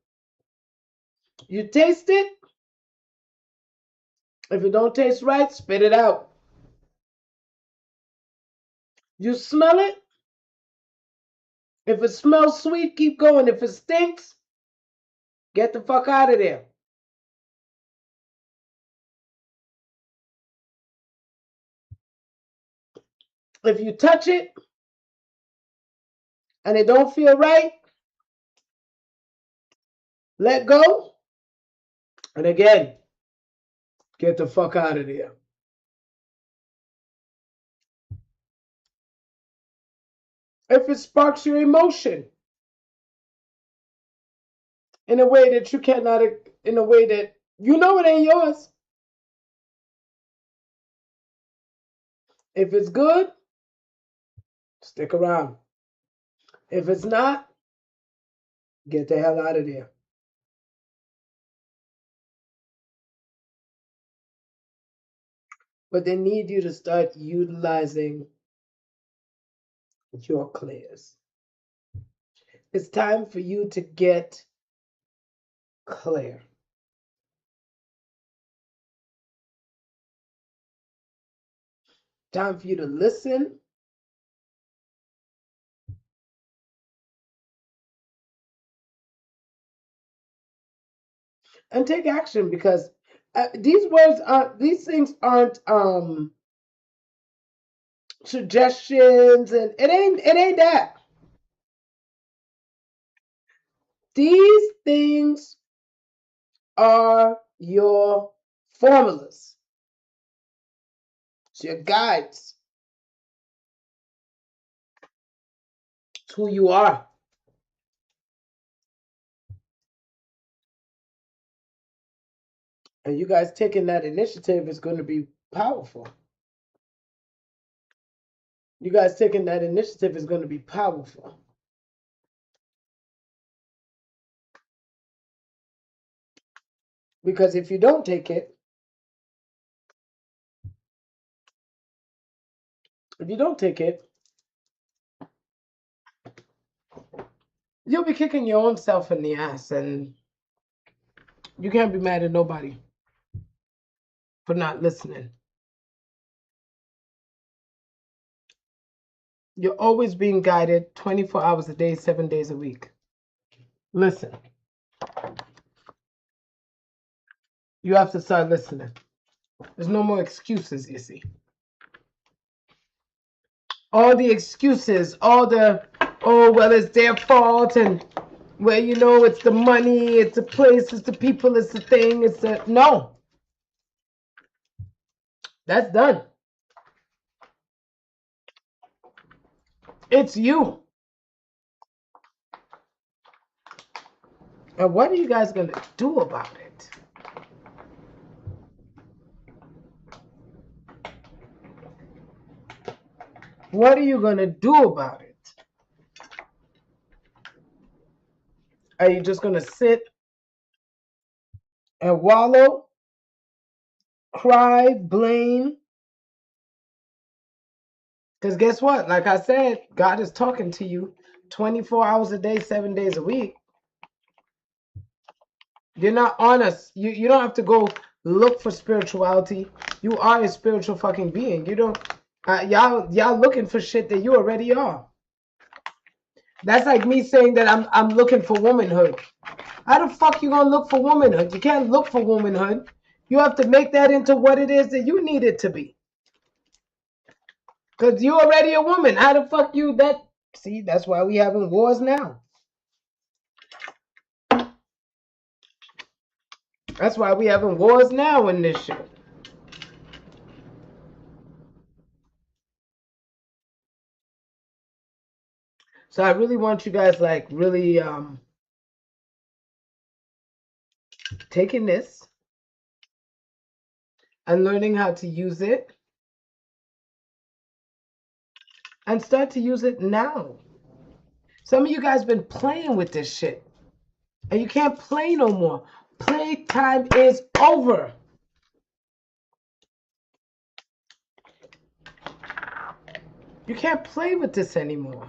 You taste it, if it don't taste right, spit it out. You smell it, if it smells sweet, keep going. If it stinks, get the fuck out of there. If you touch it, and it don't feel right, let go. And again, get the fuck out of there. If it sparks your emotion in a way that you cannot, in a way that you know it ain't yours. If it's good, stick around. If it's not, get the hell out of there. But they need you to start utilizing your clairs. It's time for you to get clear. Time for you to listen and take action, because these things aren't suggestions, and it ain't that. These things are your formulas. It's your guides. It's who you are. And you guys taking that initiative is going to be powerful. You guys taking that initiative is going to be powerful. Because if you don't take it, you'll be kicking your own self in the ass, and you can't be mad at nobody for not listening. You're always being guided 24 hours a day, 7 days a week. Listen. You have to start listening. There's no more excuses, you see. All the excuses, all the, oh, well, it's their fault, and, well, you know, it's the money, it's the place, it's the people, it's the thing, it's the... No. That's done. It's you. And what are you guys going to do about it? What are you going to do about it? Are you just going to sit and wallow, cry, blame? Because guess what? Like I said, God is talking to you 24 hours a day, 7 days a week. You're not honest. You don't have to go look for spirituality. You are a spiritual fucking being. You don't... y'all looking for shit that you already are. That's like me saying that I'm looking for womanhood. How the fuck you gonna look for womanhood? You can't look for womanhood. You have to make that into what it is that you need it to be. Because you're already a woman. How the fuck you that... See, that's why we having wars now. That's why we having wars now in this shit. So I really want you guys, like, really taking this and learning how to use it, and start to use it now. Some of you guys been playing with this shit, and you can't play no more. Playtime is over. You can't play with this anymore.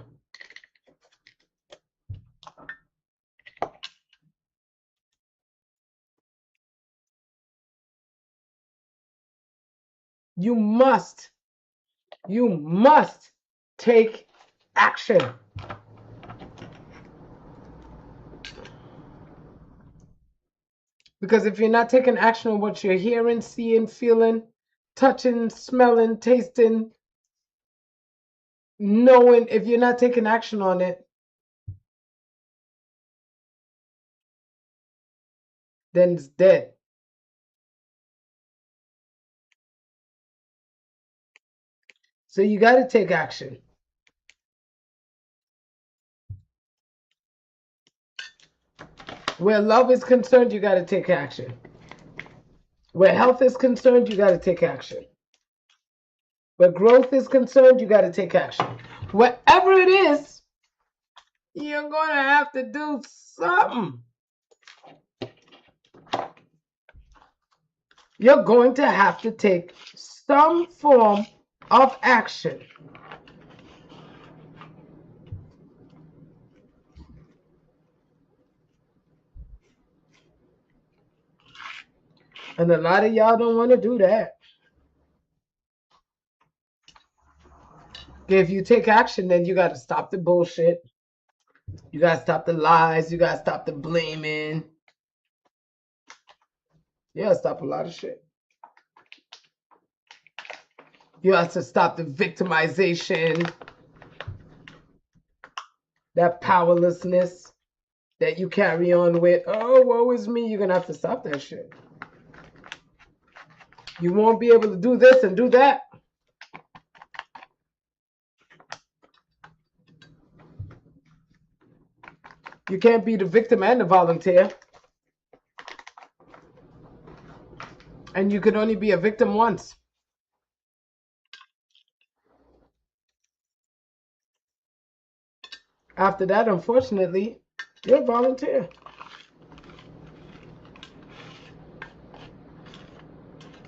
You must take action. Because if you're not taking action on what you're hearing, seeing, feeling, touching, smelling, tasting, knowing, if you're not taking action on it, then it's dead. So you got to take action. Where love is concerned, you got to take action. Where health is concerned, you got to take action. Where growth is concerned, you got to take action. Whatever it is, you're going to have to do something. You're going to have to take some form of action. And a lot of y'all don't want to do that. If you take action, then you got to stop the bullshit. You got to stop the lies. You got to stop the blaming. You got to stop a lot of shit. You have to stop the victimization, that powerlessness that you carry on with. Oh, woe is me. You're going to have to stop that shit. You won't be able to do this and do that. You can't be the victim and the volunteer. And you can only be a victim once. After that, unfortunately, you're a volunteer.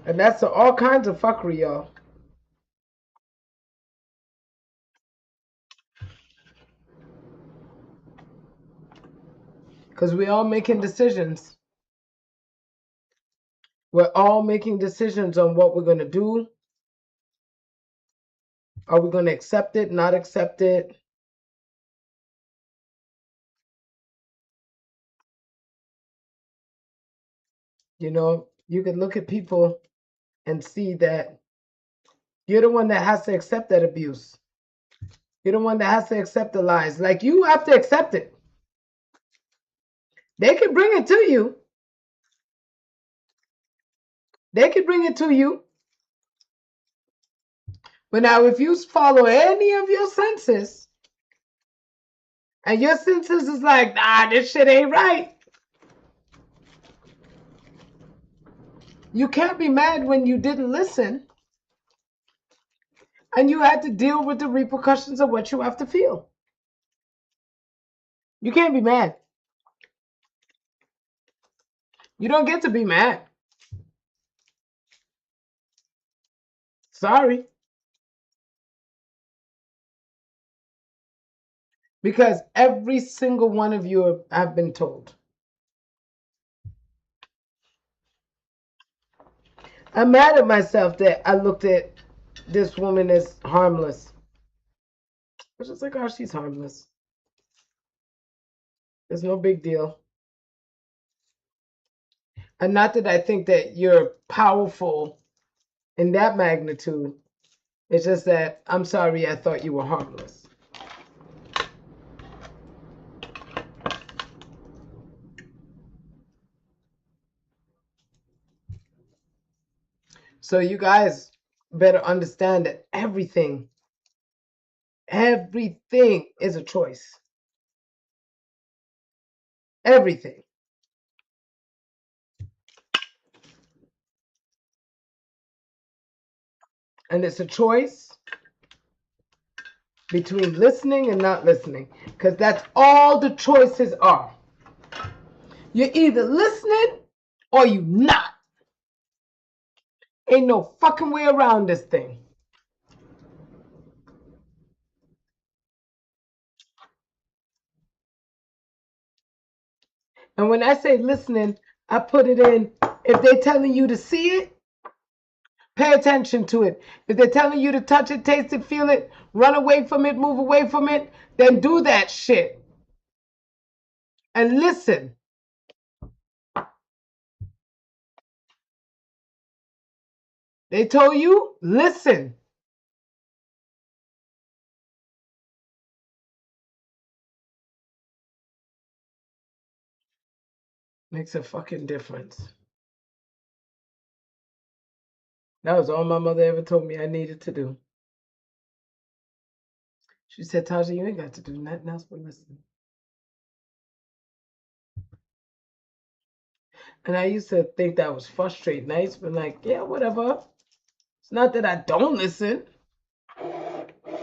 And that's all kinds of fuckery, y'all. Because we're all making decisions. We're all making decisions on what we're going to do. Are we going to accept it, not accept it? You know, you can look at people and see that you're the one that has to accept that abuse. You're the one that has to accept the lies. Like, you have to accept it. They can bring it to you. They can bring it to you. But now, if you follow any of your senses, and your senses is like, nah, this shit ain't right, you can't be mad when you didn't listen. And you had to deal with the repercussions of what you have to feel. You can't be mad. You don't get to be mad. Sorry. Because every single one of you have been told. I'm mad at myself that I looked at this woman as harmless. I was just like, oh, she's harmless. It's no big deal. And not that I think that you're powerful in that magnitude. It's just that, I'm sorry, I thought you were harmless. So you guys better understand that everything is a choice. Everything. And it's a choice between listening and not listening. Because that's all the choices are. You're either listening or you not. Ain't no fucking way around this thing. And when I say listening, I put it in, if they're telling you to see it, pay attention to it. If they're telling you to touch it, taste it, feel it, run away from it, move away from it, then do that shit. And listen. They told you, listen. Makes a fucking difference. That was all my mother ever told me I needed to do. She said, Taja, you ain't got to do nothing else but listen. And I used to think that was frustrating. I used to be like, yeah, whatever. It's not that I don't listen.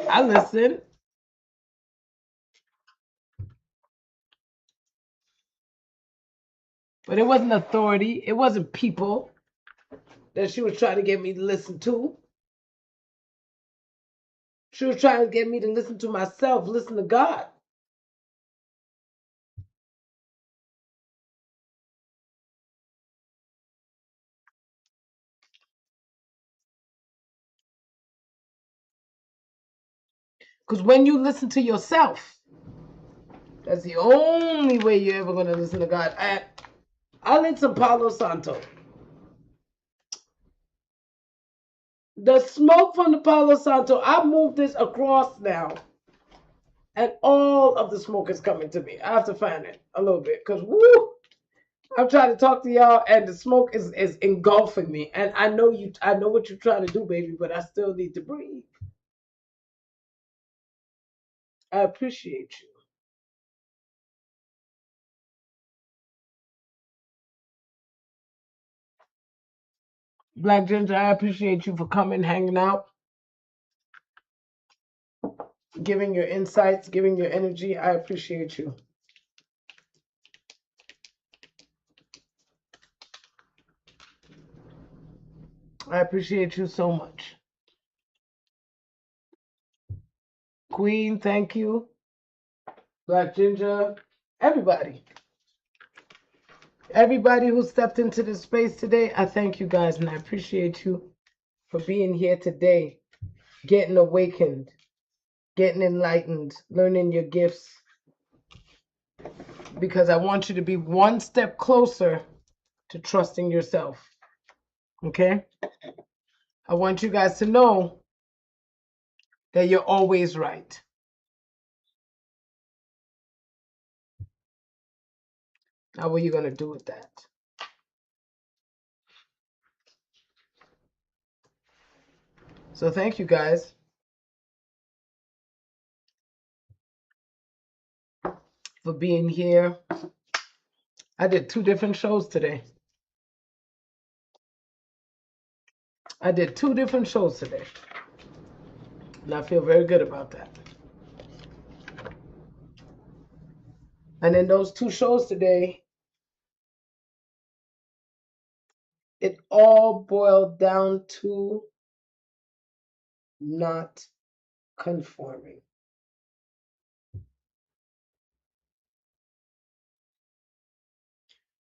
I listen. But it wasn't authority. It wasn't people that she was trying to get me to listen to. She was trying to get me to listen to myself, listen to God. Because when you listen to yourself, that's the only way you're ever going to listen to God. I lit some Palo Santo. The smoke from the Palo Santo, I moved this across now. And all of the smoke is coming to me. I have to fan it a little bit. Because, woo, I'm trying to talk to y'all, and the smoke is engulfing me. And I know what you're trying to do, baby, but I still need to breathe. I appreciate you. Black Ginger, I appreciate you for coming, hanging out, giving your insights, giving your energy. I appreciate you. I appreciate you so much. Queen, thank you. Black Ginger, everybody. Everybody who stepped into this space today, I thank you guys, and I appreciate you for being here today, getting awakened, getting enlightened, learning your gifts, because I want you to be one step closer to trusting yourself. Okay? I want you guys to know that you're always right. Now, what are you going to do with that? So thank you guys for being here. I did 2 different shows today. And I feel very good about that. And in those 2 shows today, it all boiled down to not conforming,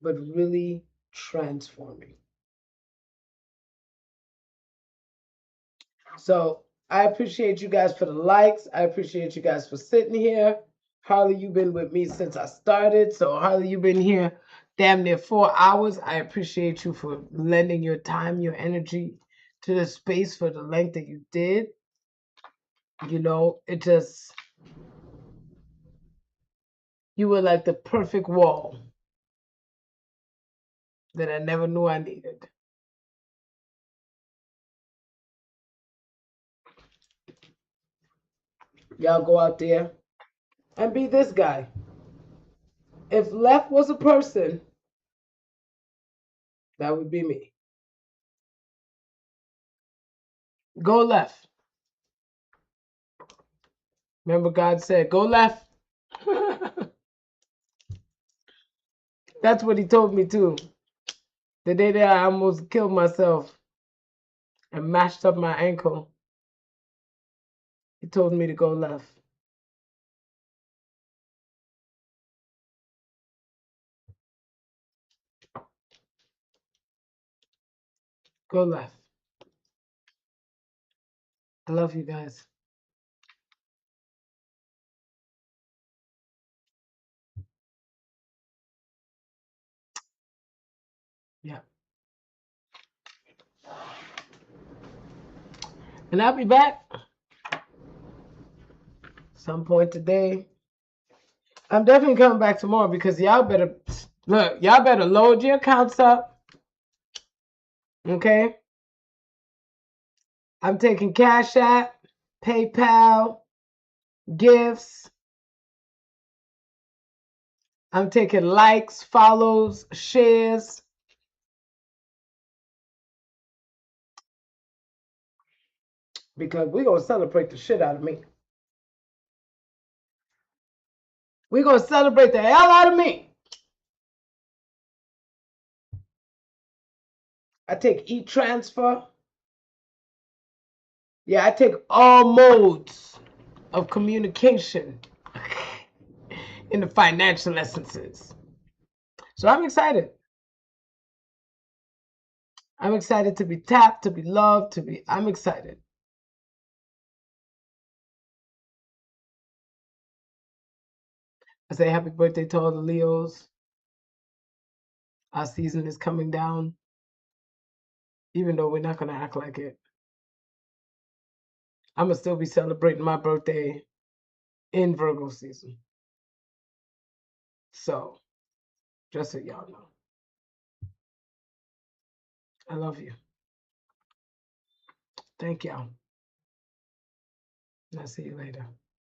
but really transforming. So I appreciate you guys for the likes. I appreciate you guys for sitting here. Harley, you've been with me since I started. So Harley, you've been here damn near 4 hours. I appreciate you for lending your time, your energy to the space for the length that you did. You know, you were like the perfect wall that I never knew I needed. Y'all go out there and be this guy. If left was a person, that would be me. Go left. Remember, God said, go left. That's what he told me too. The day that I almost killed myself and mashed up my ankle, he told me to go left. Go left. I love you guys. Yeah. And I'll be back some point today. I'm definitely coming back tomorrow because y'all better Look, y'all better load your accounts up. Okay? I'm taking Cash App, PayPal, gifts. I'm taking likes, follows, shares. Because we're going to celebrate the shit out of me. We're going to celebrate the hell out of me. I take e-transfer. Yeah, I take all modes of communication in the financial essences. So I'm excited. I'm excited to be tapped, to be loved, I'm excited. I say happy birthday to all the Leos. Our season is coming down, even though we're not going to act like it. I'm going to still be celebrating my birthday in Virgo season. So, just so y'all know. I love you. Thank y'all. I'll see you later.